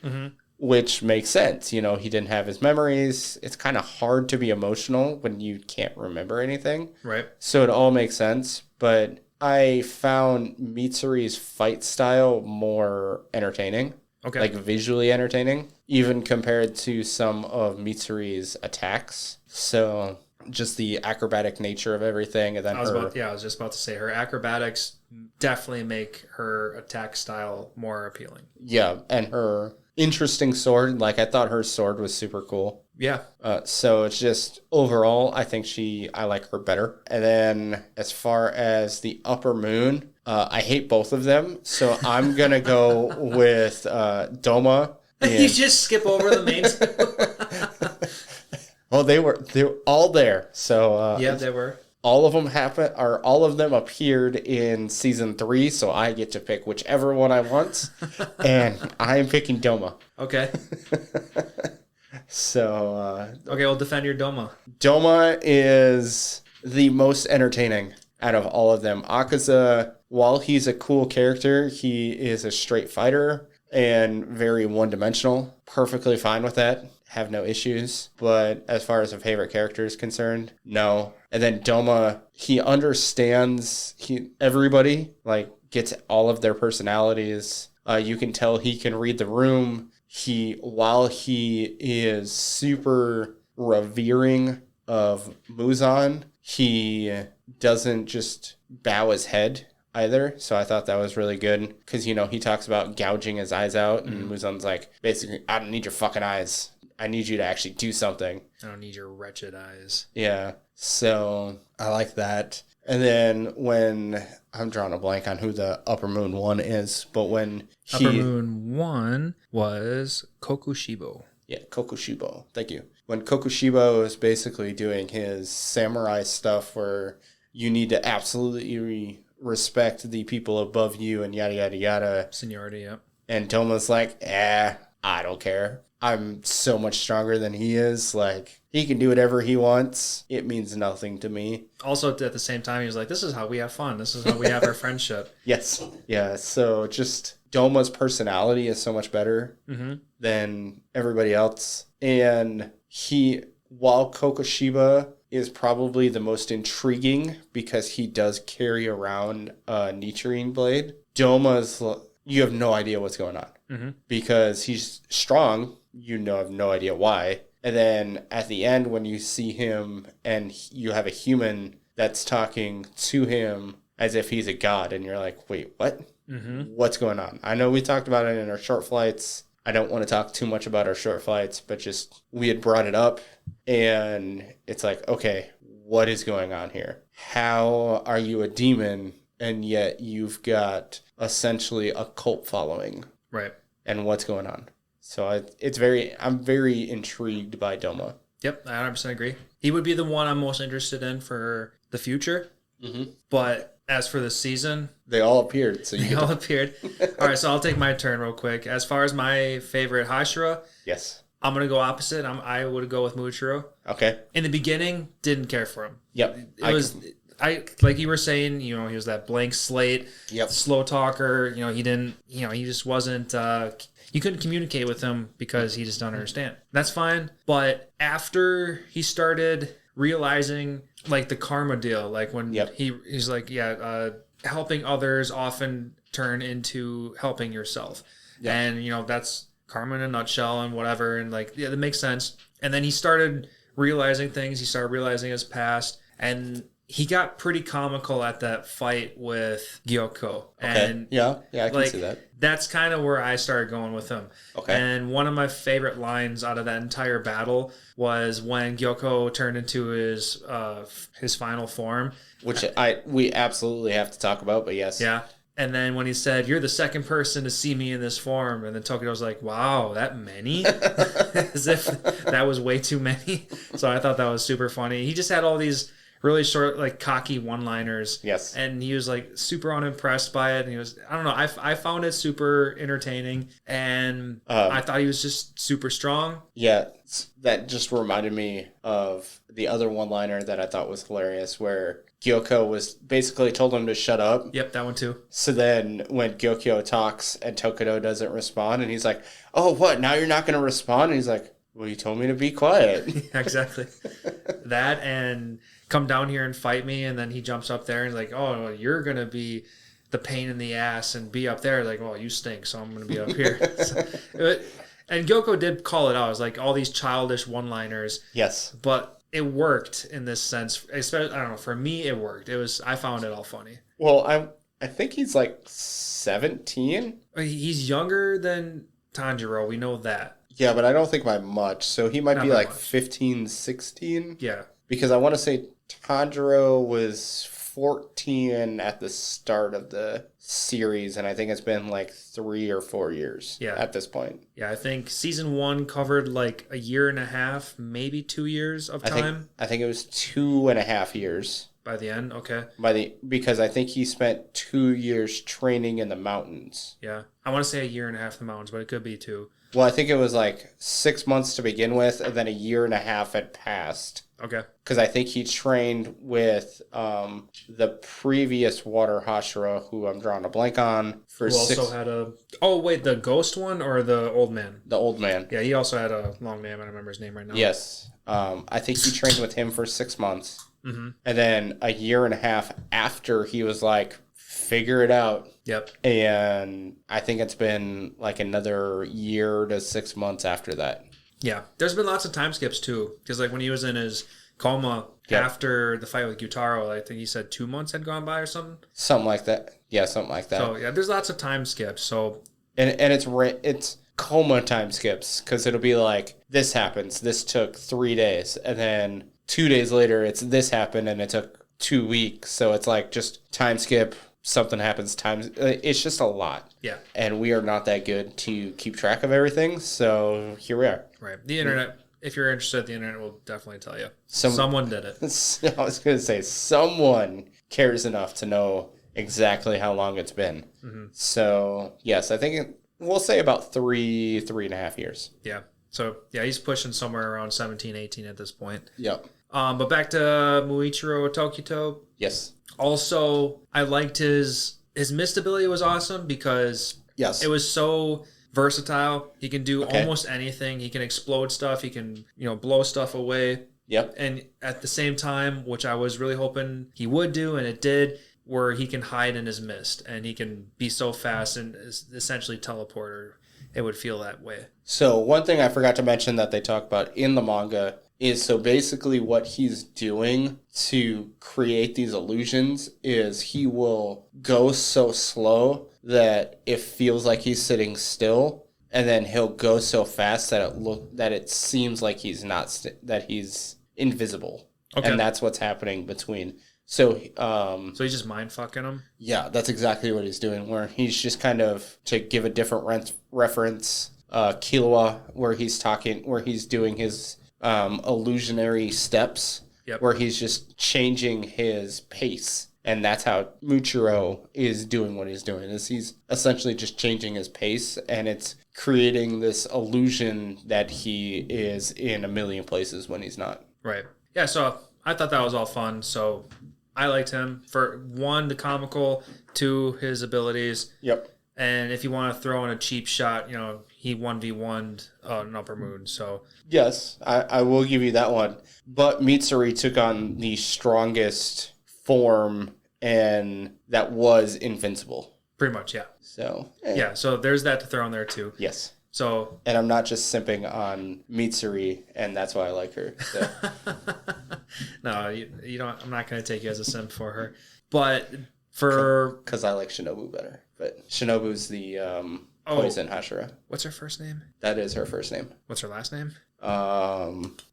which makes sense. You know, he didn't have his memories. It's kind of hard to be emotional when you can't remember anything. Right. So it all makes sense, but I found Mitsuri's fight style more entertaining. Okay. Like visually entertaining, even compared to some of Mitsuri's attacks. So just the acrobatic nature of everything, and then I was just about to say her acrobatics definitely make her attack style more appealing. Yeah, and her interesting sword. Like I thought her sword was super cool. Yeah. So it's just overall, I think I like her better. And then as far as the Upper Moon, I hate both of them. So I'm gonna go with Doma. You just skip over the main two. Well, they were all there. So yeah, they were. All of them all of them appeared in season 3, so I get to pick whichever one I want, and I am picking Doma. Okay. So okay, well, defend your Doma. Doma is the most entertaining out of all of them. Akaza, while he's a cool character, he is a straight fighter and very one-dimensional. Perfectly fine with that. Have no issues. But as far as a favorite character is concerned, no. And then Doma, he understands everybody, like gets all of their personalities. You can tell he can read the room. While he is super revering of Muzan, he doesn't just bow his head either. So I thought that was really good because, you know, he talks about gouging his eyes out and Muzan's like, basically, I don't need your fucking eyes. I need you to actually do something. I don't need your wretched eyes. Yeah. So I like that. And then when I'm drawing a blank on who the Upper Moon 1 is, but when Upper Moon 1 was Kokushibo. Yeah, Kokushibo. Thank you. When Kokushibo is basically doing his samurai stuff where you need to absolutely respect the people above you and yada, yada, yada. Seniority, yep. And Toma's like, I don't care. I'm so much stronger than he is. Like, he can do whatever he wants. It means nothing to me. Also, at the same time, he was like, this is how we have fun. This is how we have our friendship. Yes. Yeah, so just Doma's personality is so much better than everybody else. And while Kokoshiba is probably the most intriguing because he does carry around a Nichirin blade, Doma's, you have no idea what's going on. Because he's strong, have no idea why. And then at the end, when you see him and you have a human that's talking to him as if he's a god, and you're like, wait, what? What's going on? I know we talked about it in our short flights. I don't want to talk too much about our short flights, but just we had brought it up, and it's like, okay, what is going on here? How are you a demon, and yet you've got essentially a cult following? Right. And what's going on? So I'm very intrigued by Doma. Yep, I 100% agree. He would be the one I'm most interested in for the future. But as for the season, they all appeared. So they all appeared. All right, so I'll take my turn real quick. As far as my favorite Hashira, yes, I'm gonna go opposite. I would go with Muichiro. Okay. In the beginning, didn't care for him. Yep. I like you were saying, he was that blank slate, slow talker. He just wasn't. You couldn't communicate with him because he just don't understand. That's fine. But after he started realizing like the karma deal, like when he's like, helping others often turn into helping yourself. Yep. And, that's karma in a nutshell and whatever. And like, that makes sense. And then he started realizing things. He started realizing his past, and he got pretty comical at that fight with Gyoko. Okay. And I can see that. That's kind of where I started going with him. Okay. And one of my favorite lines out of that entire battle was when Gyoko turned into his final form. Which we absolutely have to talk about, but yes. Yeah. And then when he said, "You're the second person to see me in this form," and then Tokyo was like, "Wow, that many?" As if that was way too many. So I thought that was super funny. He just had all these really short, like cocky one-liners. Yes. And he was like super unimpressed by it. And he was, I don't know, I found it super entertaining. And I thought he was just super strong. Yeah. That just reminded me of the other one-liner that I thought was hilarious, where Gyoko was basically told him to shut up. Yep, that one too. So then when Gyokyo talks and Tokido doesn't respond, and he's like, "Oh, what? Now you're not going to respond?" And he's like, "Well, you told me to be quiet." Yeah, exactly. That and come down here and fight me, and then he jumps up there and like, "Oh, well, you're going to be the pain in the ass and be up there." Like, "Well, you stink, so I'm going to be up here." And Gyoko did call it out. It was like all these childish one-liners. Yes. But it worked in this sense. Especially, I don't know, for me it worked. I found it all funny. Well, I think he's like 17. He's younger than Tanjiro, we know that. Yeah, but I don't think by much. So he might Not be by like much. 15, 16. Yeah. Because I want to say Tanjiro was 14 at the start of the series, and I think it's been like 3 or 4 years at this point. Yeah, I think season 1 covered like a year and a half, maybe 2 years of time. I think it was 2.5 years. By the end, okay. Because I think he spent 2 years training in the mountains. Yeah. I want to say a year and a half in the mountains, but it could be 2. Well, I think it was like 6 months to begin with, and then a year and a half had passed. Okay. Because I think he trained with the previous Water Hashira, who I'm drawing a blank on. Who also had a... Oh, wait, the ghost one or the old man? The old man. Yeah, he also had a long name. I don't remember his name right now. Yes. I think he trained with him for 6 months. Mm-hmm. And then a year and a half after, he was like, figure it out. Yep. And I think it's been like another year to 6 months after that. Yeah. There's been lots of time skips too. Because like when he was in his coma after the fight with Gyutaro, I think he said 2 months had gone by or something. Something like that. Yeah, something like that. So yeah, there's lots of time skips. So and it's coma time skips, because it'll be like, this happens, this took 3 days, and then 2 days later it's this happened and it took 2 weeks. So it's like just time skip, something happens times. It's just a lot. Yeah. And we are not that good to keep track of everything. So here we are. Right. The internet, if you're interested, the internet will definitely tell you. Some- Someone did it. I was going to say, someone cares enough to know exactly how long it's been. So, yes, I think we'll say about 3.5 years. Yeah. So, yeah, he's pushing somewhere around 17, 18 at this point. Yep. But back to Muichiro Tokito. Yes. Also, I liked his mist ability was awesome because Yes. it was so versatile. He can do Okay. almost anything. He can explode stuff. He can, blow stuff away. Yep. And at the same time, which I was really hoping he would do, and it did, where he can hide in his mist and he can be so fast and essentially teleport, or it would feel that way. So one thing I forgot to mention that they talk about in the manga is so basically what he's doing to create these illusions is he will go so slow that it feels like he's sitting still, and then he'll go so fast that it seems like he's not that he's invisible. Okay. And that's what's happening between. So So he's just mind fucking him. yeah, that's exactly what he's doing, where he's just kind of, to give a different reference, Killua, where he's doing his illusionary steps, Yep. where he's just changing his pace. And that's how Muichiro is doing what he's doing, is he's essentially just changing his pace, and it's creating this illusion that he is in a million places when he's not. Right. Yeah, so I thought that was all fun. So I liked him for one, the comical, two, his abilities. Yep. And if you want to throw in a cheap shot, he 1v1'd an Upper Moon. So Yes, I will give you that one. But Mitsuri took on the strongest form, and that was invincible. pretty much, yeah. So, Yeah, so there's that to throw in there too. Yes. So And I'm not just simping on Mitsuri, and that's why I like her. So. no, you don't. I'm not going to take you as a simp for her. But for Because I like Shinobu better. But Shinobu's the poison Hashira. what's her first name? That is her first name. What's her last name?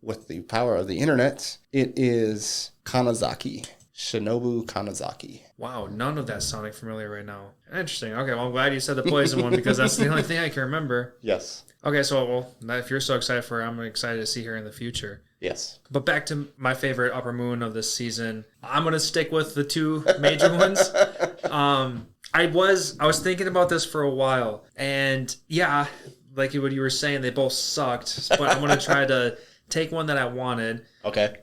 With the power of the internet, it is Kanazaki. Shinobu Kanazaki. Wow, none of that sounding familiar right now. Interesting. Okay, well, I'm glad you said the poison one because that's the only thing I can remember. Yes. Okay, so if you're so excited for her, I'm excited to see her in the future. Yes. But back to my favorite Upper Moon of this season. I'm gonna stick with the two major ones. I was thinking about this for a while, and yeah, like what you were saying, they both sucked. But I'm gonna try to take one that I wanted. Okay.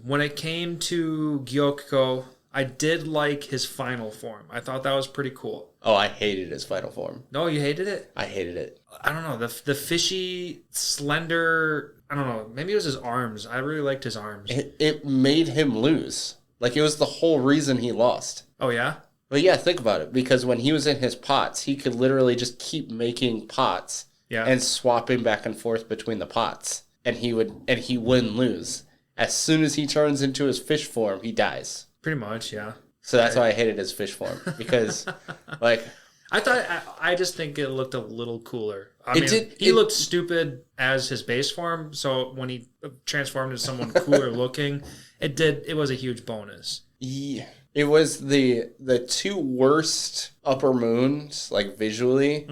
When it came to Gyokko, I did like his final form. I thought that was pretty cool. Oh, I hated his final form. No, you hated it? I hated it. I don't know. The fishy, slender, I don't know. Maybe it was his arms. I really liked his arms. It made him lose. Like, it was the whole reason he lost. Oh, yeah? But yeah, think about it. Because when he was in his pots, he could literally just keep making pots and swapping back and forth between the pots. And he wouldn't lose. As soon as he turns into his fish form, he dies. Pretty much, yeah. So that's why I hated his fish form. Because, like... I just think it looked a little cooler. He looked stupid as his base form, so when he transformed into someone cooler looking, it was a huge bonus. Yeah. It was the two worst Upper Moons, like, visually,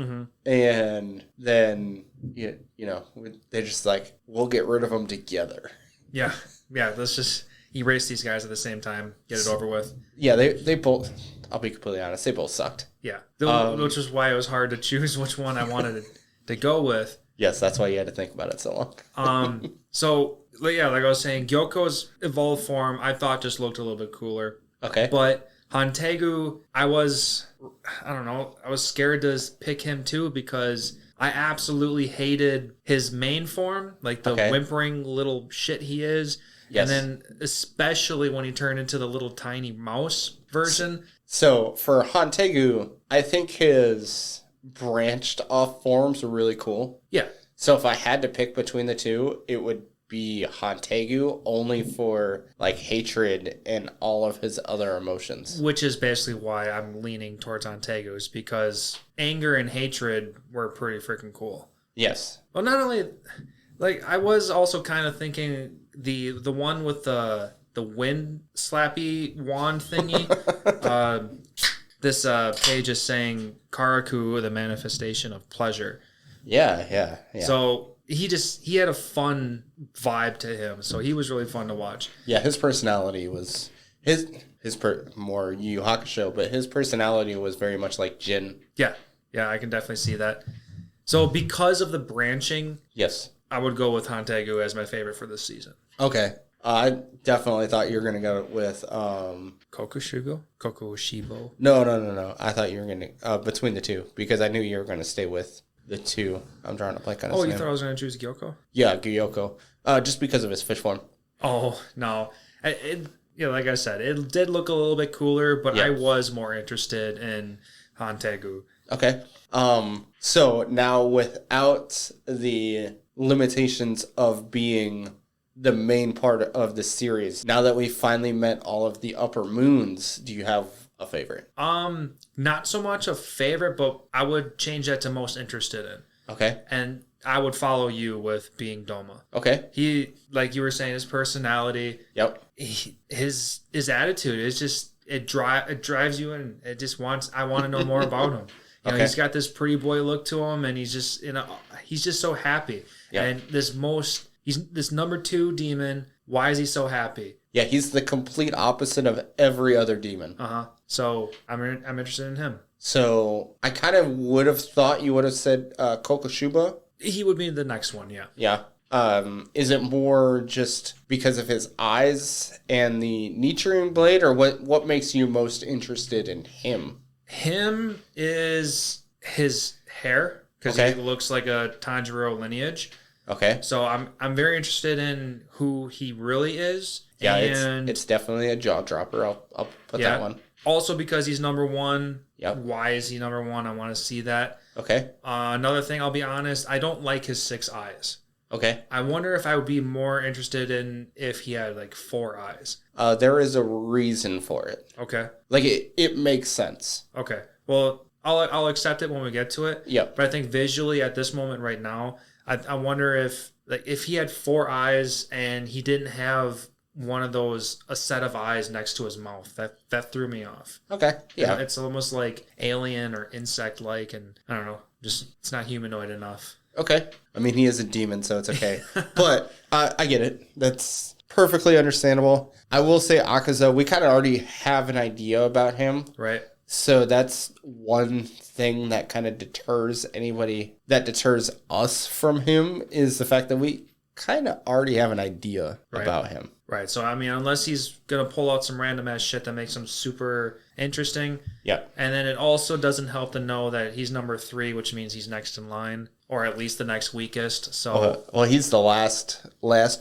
and then, they're just like, we'll get rid of them together. Yeah, let's just erase these guys at the same time, get it over with. Yeah, they both, I'll be completely honest, they both sucked. Yeah, which is why it was hard to choose which one I wanted to go with. Yes, that's why you had to think about it so long. So, yeah, like I was saying, Gyokko's evolved form I thought just looked a little bit cooler. Okay. But Hantegu, I was scared to pick him too because I absolutely hated his main form, like the whimpering little shit he is. Yes. And then especially when he turned into the little tiny mouse version. So for Hantegu, I think his branched off forms are really cool. Yeah. So if I had to pick between the two, it would be Hantegu, only for like hatred and all of his other emotions. Which is basically why I'm leaning towards Hantegu's, because anger and hatred were pretty freaking cool. Yes. Well, not only, like, I was also kind of thinking the one with the wind slappy wand thingy. this page is saying Karaku, the manifestation of pleasure. Yeah. So he had a fun vibe to him. So he was really fun to watch. Yeah, his personality was more Yu Yu Hakusho, but his personality was very much like Jin. Yeah, I can definitely see that. So because of the branching, Yes. I would go with Hantegu as my favorite for this season. Okay. I definitely thought you were gonna go with Kokushibo. No. I thought you were gonna between the two because I knew you were gonna stay with the two. I'm drawing a blank on his Oh, you name. thought I was going to choose Gyoko? Yeah, Gyoko. Just because of his fish form. Oh, no. Like I said, it did look a little bit cooler, but Yeah. I was more interested in Hantegu. Okay. So now without the limitations of being the main part of the series, now that we finally met all of the upper moons, do you have a favorite? Not so much a favorite, but I would change that to most interested in. Okay. And I would follow you with being Doma. Okay. He, like you were saying, his personality, Yep. his attitude is just it drives you in. I want to know more about him. You know, Okay. he's got this pretty boy look to him, and he's just he's just so happy. Yeah. And he's this number 2 demon. Why is he so happy? Yeah, he's the complete opposite of every other demon. So I'm interested in him. So I kind of would have thought you would have said Kokushuba. He would be the next one. Yeah. Yeah. Is it more just because of his eyes and the Nichiren blade, or what makes you most interested in him? Him is his hair because Okay. he looks like a Tanjiro lineage. Okay. So I'm very interested in who he really is. Yeah, and it's definitely a jaw dropper. I'll put that one. Also because he's number 1. Yep. Why is he number 1? I want to see that. Okay. Another thing, I'll be honest, I don't like his 6 eyes. Okay. I wonder if I would be more interested in if he had like 4 eyes. There is a reason for it. Okay. Like it makes sense. Okay. Well, I'll accept it when we get to it. Yep. But I think visually at this moment right now, I wonder if he had 4 eyes and he didn't have one of those, a set of eyes next to his mouth, that threw me off. Okay. Yeah. It's almost like alien or insect like, and I don't know, just it's not humanoid enough. Okay. I mean, he is a demon, so it's okay. But I get it. That's perfectly understandable. I will say Akaza, we kind of already have an idea about him. Right. So that's one thing that kind of deters us from him, is the fact that we kind of already have an idea about him. Right. So, I mean, unless he's going to pull out some random ass shit that makes him super interesting. Yeah. And then it also doesn't help to know that he's number 3, which means he's next in line, or at least the next weakest. So, Well, he's the last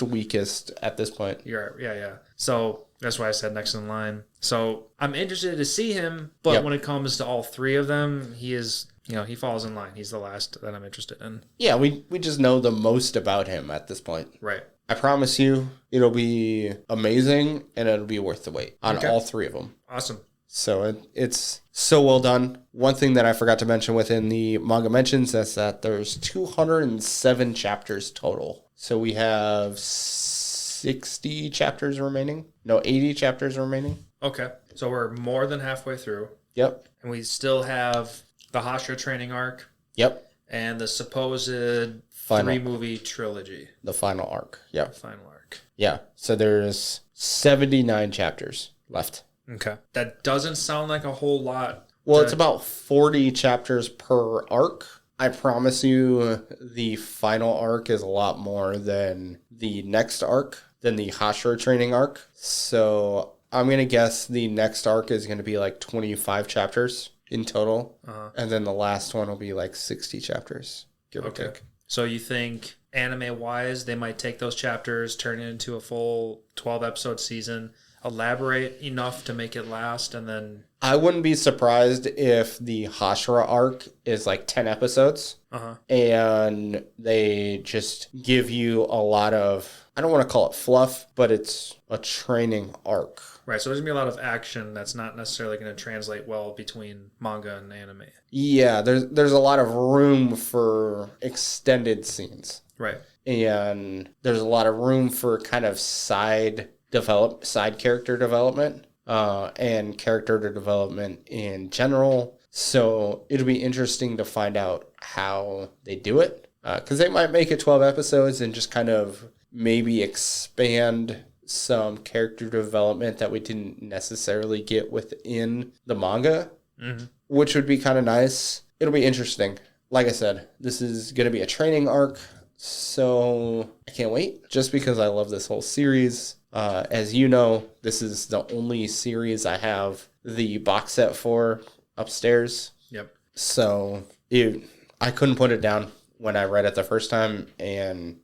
weakest at this point. yeah. So that's why I said next in line. So I'm interested to see him, but when it comes to all 3 of them, he is, he falls in line. He's the last that I'm interested in. Yeah, we just know the most about him at this point. Right. I promise you, it'll be amazing and it'll be worth the wait on all 3 of them. Awesome. So it's so well done. One thing that I forgot to mention within the manga mentions is that there's 207 chapters total. So we have 60 chapters remaining. No, 80 chapters remaining. Okay. So we're more than halfway through. Yep. And we still have the Hashira training arc. Yep. And the supposed 3-movie trilogy. The final arc. Yep. Final arc. Yeah. So there's 79 chapters left. Okay. That doesn't sound like a whole lot. Well, it's about 40 chapters per arc. I promise you the final arc is a lot more than the next arc, than the Hashira training arc. So I'm going to guess the next arc is going to be like 25 chapters in total. And then the last one will be like 60 chapters, give or take. So you think anime-wise, they might take those chapters, turn it into a full 12-episode season, elaborate enough to make it last, and then... I wouldn't be surprised if the Hashira arc is like 10 episodes. And they just give you a lot of, I don't want to call it fluff, but it's a training arc. Right, so there's going to be a lot of action that's not necessarily going to translate well between manga and anime. Yeah, there's a lot of room for extended scenes. Right. And there's a lot of room for kind of side character development. and character development in general. So it'll be interesting to find out how they do it. Because they might make it 12 episodes and just kind of maybe expand some character development that we didn't necessarily get within the manga, which would be kind of nice. It'll be interesting. Like I said, this is going to be a training arc, so I can't wait just because I love this whole series. As you know, this is the only series I have the box set for upstairs. Yep. So I couldn't put it down when I read it the first time, and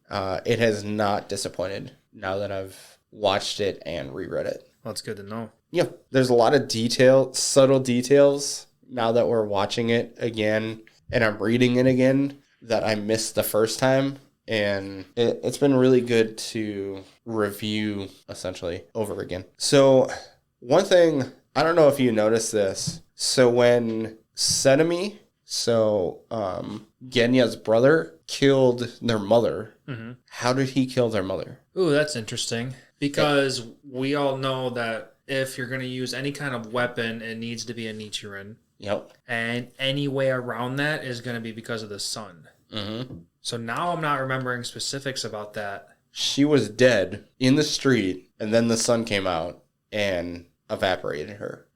it has not disappointed now that I've watched it and reread it. Well, it's good to know. Yeah, there's a lot of subtle details now that we're watching it again and I'm reading it again that I missed the first time. And it's been really good to review essentially over again. So one thing, I don't know if you noticed this. So when Senemi, Genya's brother, killed their mother, how did he kill their mother? Ooh, that's interesting. Because we all know that if you're going to use any kind of weapon, it needs to be a Nichiren. Yep. And any way around that is going to be because of the sun. So now I'm not remembering specifics about that. She was dead in the street, and then the sun came out and evaporated her.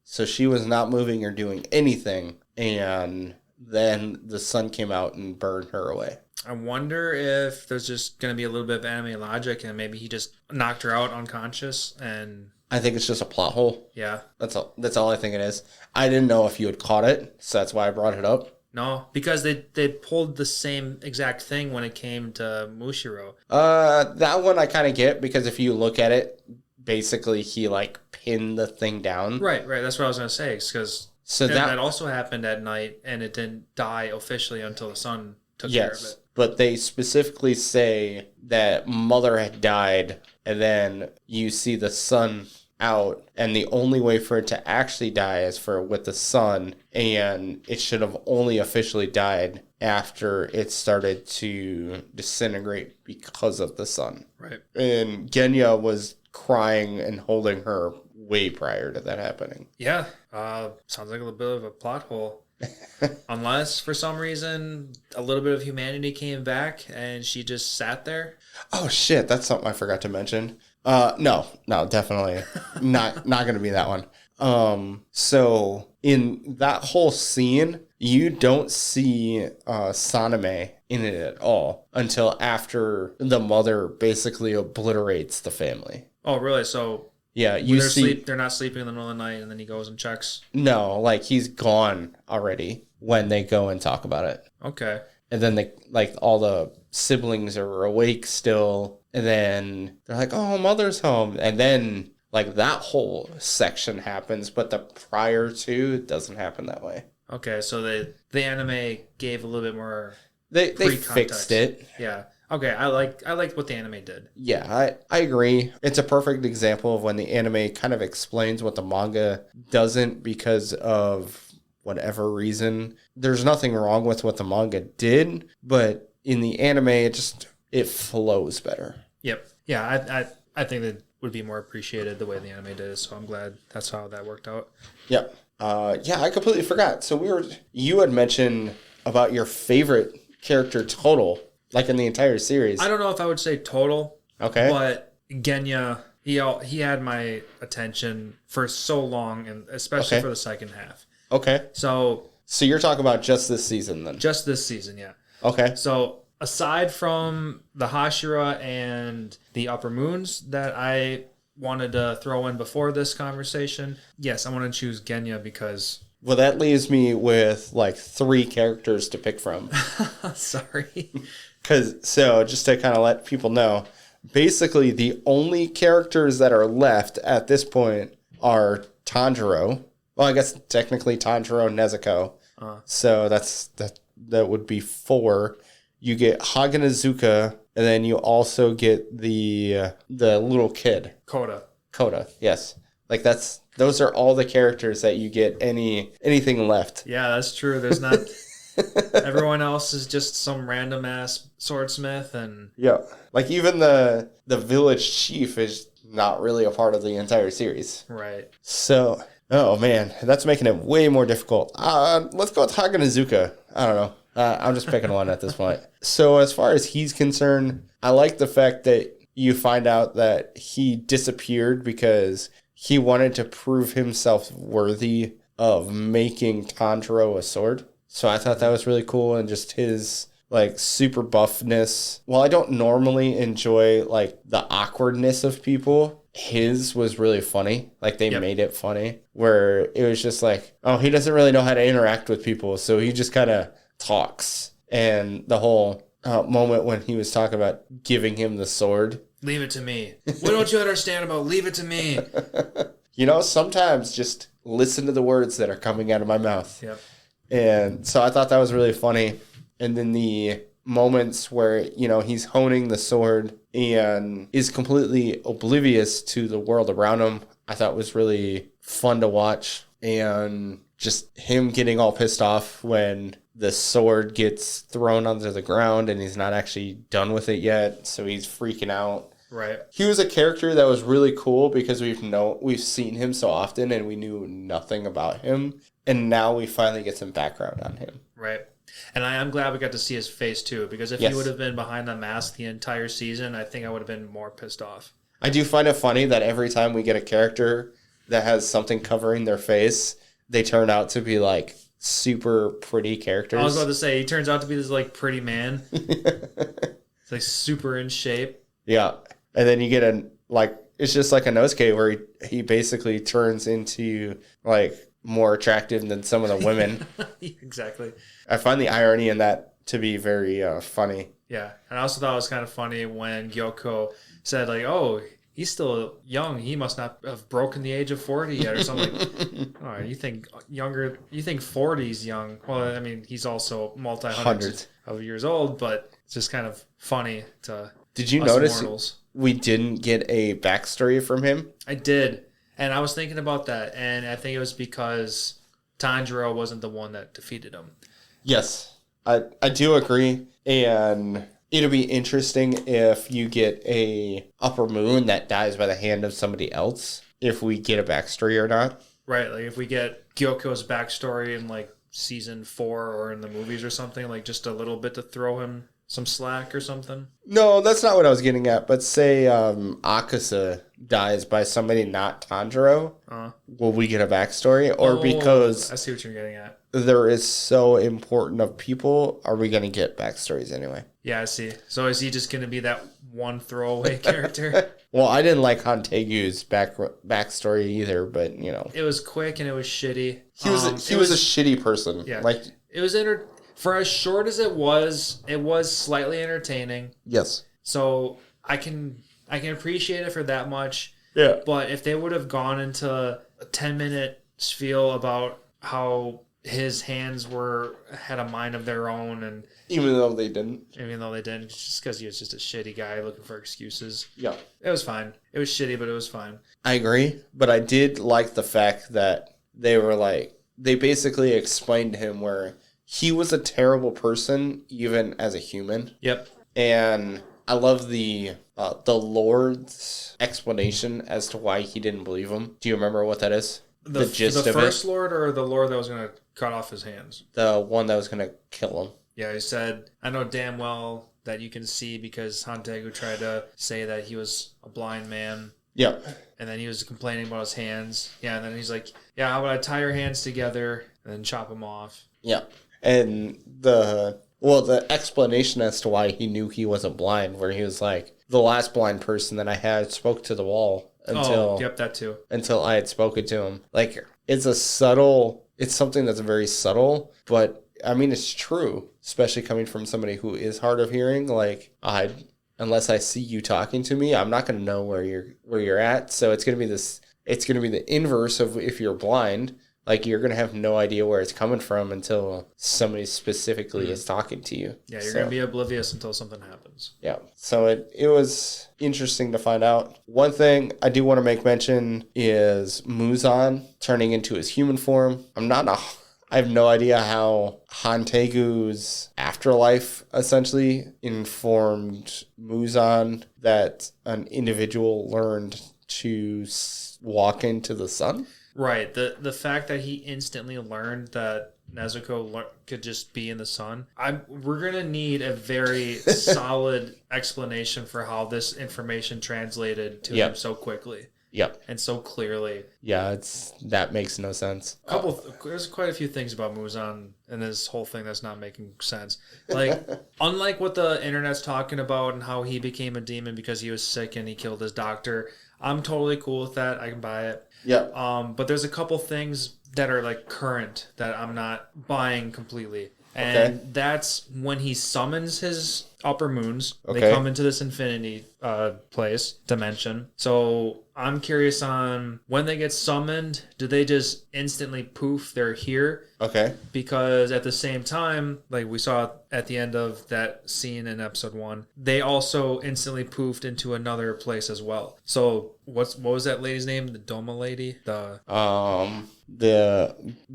So she was not moving or doing anything, and then the sun came out and burned her away. I wonder if there's just going to be a little bit of anime logic and maybe he just knocked her out unconscious and... I think it's just a plot hole. Yeah. That's all I think it is. I didn't know if you had caught it, so that's why I brought it up. No, because they pulled the same exact thing when it came to Mushiro. That one I kind of get, because if you look at it, basically he like pinned the thing down. Right. That's what I was going to say, because that also happened at night and it didn't die officially until the sun took care of it. But they specifically say that mother had died, and then you see the sun out, and the only way for it to actually die is with the sun, and it should have only officially died after it started to disintegrate because of the sun. Right. And Genya was crying and holding her way prior to that happening. Yeah. Sounds like a little bit of a plot hole. Unless for some reason a little bit of humanity came back and she just sat there. Oh shit, that's something I forgot to mention. No, definitely not gonna be that one. So in that whole scene, you don't see Saname in it at all until after the mother basically obliterates the family. Oh really? So yeah, they're not sleeping in the middle of the night, and then he goes and checks. No, like he's gone already when they go and talk about it. Okay. And then all the siblings are awake still, and then they're like, "Oh, mother's home," and then like that whole section happens, but the prior to it doesn't happen that way. Okay, so the anime gave a little bit more. They fixed it. Yeah. Okay, I like what the anime did. Yeah, I agree. It's a perfect example of when the anime kind of explains what the manga doesn't because of whatever reason. There's nothing wrong with what the manga did, but in the anime, it flows better. Yep. Yeah, I think that would be more appreciated the way the anime did, so I'm glad that's how that worked out. Yep. Yeah, I completely forgot. So you had mentioned about your favorite character total. Like in the entire series. I don't know if I would say total. Okay. But Genya, he had my attention for so long, and especially for the second half. Okay. So you're talking about just this season then? Just this season, yeah. Okay. So aside from the Hashira and the Upper Moons that I wanted to throw in before this conversation, yes, I want to choose Genya because... Well, that leaves me with like 3 characters to pick from. Sorry. So just to kind of let people know, basically the only characters that are left at this point are Tanjiro. Well, I guess technically Tanjiro and Nezuko. So that would be 4. You get Haganazuka, and then you also get the little kid. Koda, yes. Like those are all the characters that you get anything left. Yeah, that's true. There's not everyone else is just some random ass swordsmith and yeah. Like even the village chief is not really a part of the entire series. Right. So, oh man, that's making it way more difficult. Let's go with Haganazuka. I don't know. I'm just picking one at this point. So as far as he's concerned, I like the fact that you find out that he disappeared because he wanted to prove himself worthy of making Tanjiro a sword. So I thought that was really cool, and just his like super buffness. While I don't normally enjoy like the awkwardness of people, his was really funny. Like they made it funny, where it was just like, oh, he doesn't really know how to interact with people, so he just kind of talks. And the whole moment when he was talking about giving him the sword. Leave it to me. What don't you understand about leave it to me? You know, sometimes just listen to the words that are coming out of my mouth. Yep. And so I thought that was really funny. And then the moments where, you know, he's honing the sword and is completely oblivious to the world around him, I thought was really fun to watch. And just him getting all pissed off when the sword gets thrown onto the ground and he's not actually done with it yet. So he's freaking out. Right. He was a character that was really cool because we've seen him so often and we knew nothing about him. And now we finally get some background on him. Right. And I am glad we got to see his face too, because if he would have been behind the mask the entire season, I think I would have been more pissed off. I do find it funny that every time we get a character that has something covering their face, they turn out to be like super pretty characters. I was about to say, he turns out to be this like pretty man. It's like super in shape. Yeah. And then you get it's just like a Nosuke where he basically turns into like more attractive than some of the women. Exactly. I find the irony in that to be very funny. Yeah. And I also thought it was kind of funny when Gyoko said like, oh, he's still young. He must not have broken the age of 40 yet or something. All right, you think 40's young. Well, I mean, he's also multi-hundreds of years old, but it's just kind of funny to Did you us notice mortals. We didn't get a backstory from him? I did. And I was thinking about that, and I think it was because Tanjiro wasn't the one that defeated him. Yes, I do agree. And it'll be interesting if you get a Upper Moon that dies by the hand of somebody else, if we get a backstory or not. Right, like if we get Gyoko's backstory in like season 4 or in the movies or something, like just a little bit to throw him some slack or something. No, that's not what I was getting at. But say Akaza dies by somebody not Tanjiro, will we get a backstory? Or because I see what you're getting at. There is so important of people, are we going to get backstories anyway? Yeah, I see. So is he just going to be that one throwaway character? Well, I didn't like Hantegu's backstory either, but you know, it was quick and it was shitty. He was a shitty person. Yeah, like it was for as short as it was slightly entertaining. Yes. So I can appreciate it for that much. Yeah. But if they would have gone into a 10-minute spiel about how his hands had a mind of their own, and even though they didn't, just because he was just a shitty guy looking for excuses. Yeah. It was fine. It was shitty, but it was fine. I agree, but I did like the fact that they basically explained to him where he was a terrible person, even as a human. Yep. And I love the Lord's explanation as to why he didn't believe him. Do you remember what that is? The gist of it? The first Lord or the Lord that was going to cut off his hands? The one that was going to kill him. Yeah, he said, I know damn well that you can see because Hantegu tried to say that he was a blind man. Yeah. And then he was complaining about his hands. Yeah, and then he's like, yeah, how about I tie your hands together and then chop them off? Yeah. And the explanation as to why he knew he wasn't blind, where he was like, the last blind person that I had spoke to the wall that too. Until I had spoken to him. Like, it's something that's very subtle, but I mean, it's true, especially coming from somebody who is hard of hearing. Like, unless I see you talking to me, I'm not going to know where you're at. So it's going to be the inverse of if you're blind. Like, you're going to have no idea where it's coming from until somebody specifically is talking to you. Yeah, you're going to be oblivious until something happens. Yeah. So it was interesting to find out. One thing I do want to make mention is Muzan turning into his human form. I have no idea how Hantegu's afterlife essentially informed Muzan that an individual learned to walk into the sun. Right. The fact that he instantly learned that Nezuko could just be in the sun. We're going to need a very solid explanation for how this information translated to him so quickly. Yep. And so clearly. Yeah, that makes no sense. There's quite a few things about Muzan and this whole thing that's not making sense. Like, unlike what the internet's talking about and how he became a demon because he was sick and he killed his doctor, I'm totally cool with that. I can buy it. Yeah. But there's a couple things that are like current that I'm not buying completely. And that's when he summons his upper moons. Okay. They come into this infinity dimension. So I'm curious on when they get summoned, do they just instantly poof, they're here? Okay. Because at the same time, like we saw at the end of that scene in episode 1, they also instantly poofed into another place as well. So what was that lady's name? The Doma lady? The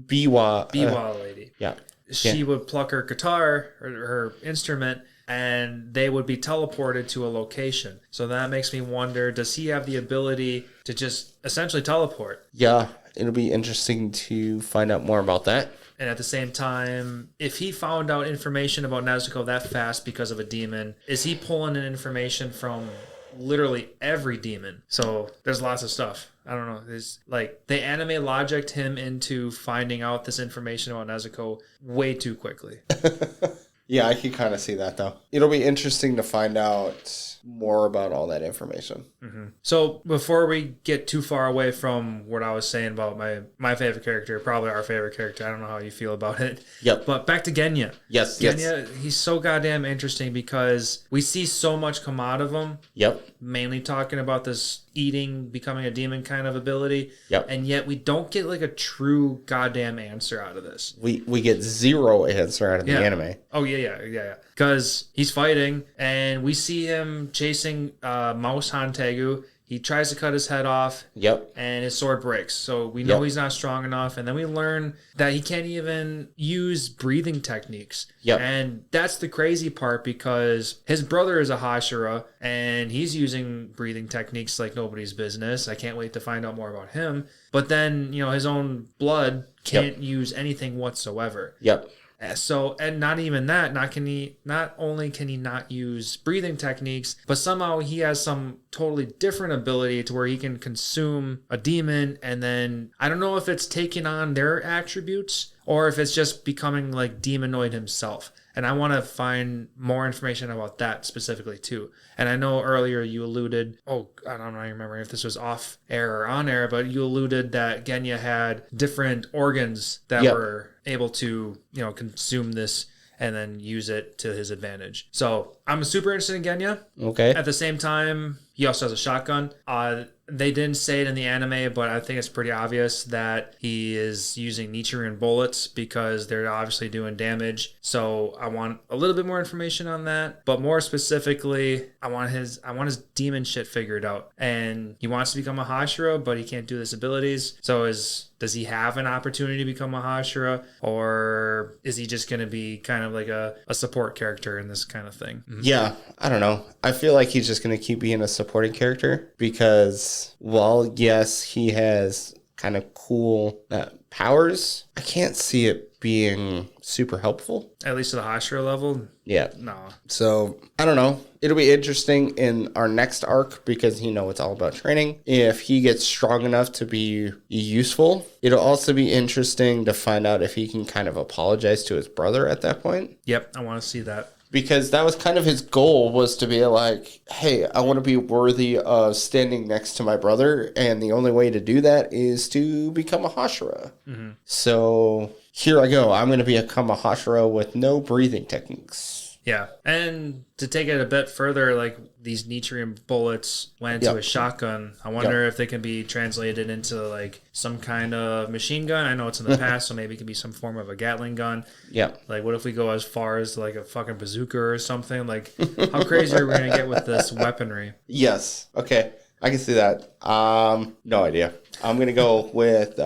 Biwa lady. Yeah. She would pluck her guitar or her instrument and they would be teleported to a location. So that makes me wonder, does he have the ability to just essentially teleport? Yeah, it'll be interesting to find out more about that. And at the same time, if he found out information about Nezuko that fast because of a demon, is he pulling in information from literally every demon? So there's lots of stuff. I don't know. There's like they anime logicked him into finding out this information about Nezuko way too quickly. Yeah, I can kind of see that though. It'll be interesting to find out more about all that information. Mm-hmm. So before we get too far away from what I was saying about my favorite character, probably our favorite character, I don't know how you feel about it. Yep. But back to Genya. Yes. Genya, he's so goddamn interesting because we see so much come out of him. Yep. Mainly talking about this becoming a demon kind of ability. Yep. And yet we don't get like a true goddamn answer out of this. We get zero answer out of the anime. Oh, yeah. Because he's fighting, and we see him chasing Mouse Hantegu. He tries to cut his head off. Yep. And his sword breaks. So we know he's not strong enough. And then we learn that he can't even use breathing techniques. Yep. And that's the crazy part because his brother is a Hashira and he's using breathing techniques like nobody's business. I can't wait to find out more about him. But then, his own blood can't use anything whatsoever. Yep. So, and not even that, not only can he not use breathing techniques, but somehow he has some totally different ability to where he can consume a demon. And then I don't know if it's taking on their attributes or if it's just becoming like demonoid himself. And I want to find more information about that specifically too. And I know earlier you alluded, I don't remember if this was off air or on air, but you alluded that Genya had different organs that were able to, consume this and then use it to his advantage. So I'm super interested in Genya. Okay. At the same time, he also has a shotgun. They didn't say it in the anime, but I think it's pretty obvious that he is using Nichiren bullets because they're obviously doing damage. So I want a little bit more information on that. But more specifically, I want his demon shit figured out. And he wants to become a Hashira, but he can't do his abilities. So does he have an opportunity to become a Hashira? Or is he just going to be kind of like a support character in this kind of thing? Mm-hmm. Yeah, I don't know. I feel like he's just going to keep being a supporting character because, while yes, he has kind of cool powers, I can't see it being super helpful. At least at the Hashira level? Yeah. No. So, I don't know. It'll be interesting in our next arc because, it's all about training. If he gets strong enough to be useful, it'll also be interesting to find out if he can kind of apologize to his brother at that point. Yep, I want to see that. Because that was kind of his goal, was to be like, hey, I want to be worthy of standing next to my brother. And the only way to do that is to become a Hashira. Mm-hmm. So here I go. I'm going to become a Hashira with no breathing techniques. Yeah. And to take it a bit further, like these Nichiren bullets went into a shotgun. I wonder if they can be translated into like some kind of machine gun. I know it's in the past, so maybe it could be some form of a Gatling gun. Yeah. Like what if we go as far as like a fucking bazooka or something? Like how crazy are we going to get with this weaponry? Yes. Okay. I can see that. No idea. I'm going to go with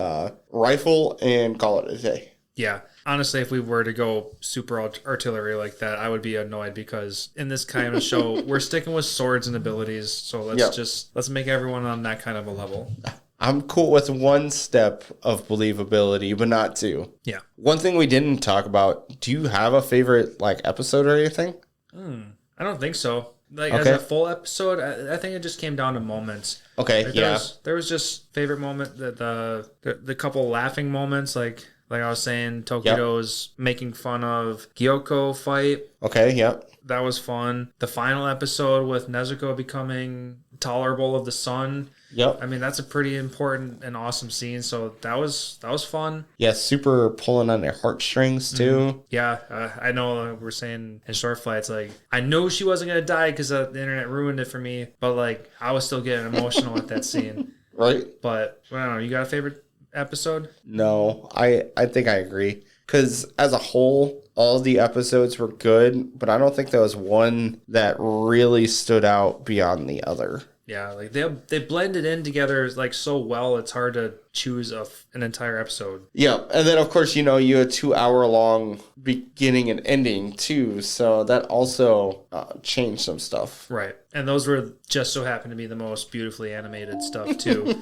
rifle and call it a day. Yeah. honestly, if we were to go super artillery like that, I would be annoyed because in this kind of show, we're sticking with swords and abilities. So let's make everyone on that kind of a level. I'm cool with one step of believability, but not two. Yeah. One thing we didn't talk about, do you have a favorite like episode or anything? I don't think so. Like Okay. as a full episode, I think it just came down to moments. Okay, Like, there was just favorite moment that the couple laughing moments, like I was saying, Tokido's making fun of Gyoko fight. Okay, yep. That was fun. The final episode with Nezuko becoming tolerable of the sun. Yep. I mean, that's a pretty important and awesome scene. So that was fun. Yeah, super pulling on their heartstrings too. Yeah, I know we're saying in short flights, like, I know she wasn't going to die because the internet ruined it for me. But, like, I was still getting emotional at that scene. Right? But, I don't know. You got a favorite episode? No, I think I agree. Because as a whole, all the episodes were good, but I don't think there was one that really stood out beyond the other. Yeah, like they blended in together like so well. It's hard to choose an entire episode. Yeah, and then of course, you had 2 hour long beginning and ending too, so that also changed some stuff. Right, and those were just so happened to be the most beautifully animated stuff too.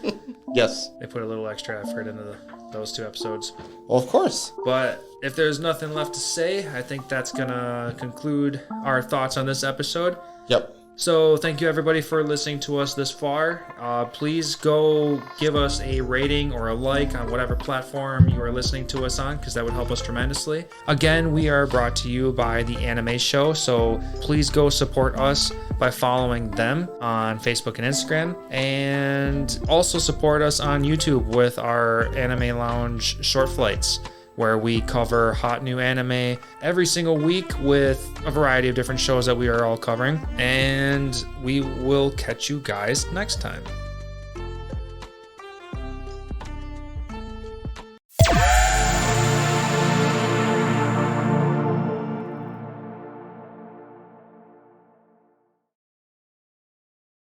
Yes. They put a little extra effort into those 2 episodes. Well, of course. But if there's nothing left to say, I think that's gonna conclude our thoughts on this episode. Yep. So thank you everybody for listening to us this far. Please go give us a rating or a like on whatever platform you are listening to us on, because that would help us tremendously. Again, we are brought to you by The Anime Show, so please go support us by following them on Facebook and Instagram, and also support us on YouTube with our Anime Lounge short flights, where we cover hot new anime every single week with a variety of different shows that we are all covering. And we will catch you guys next time.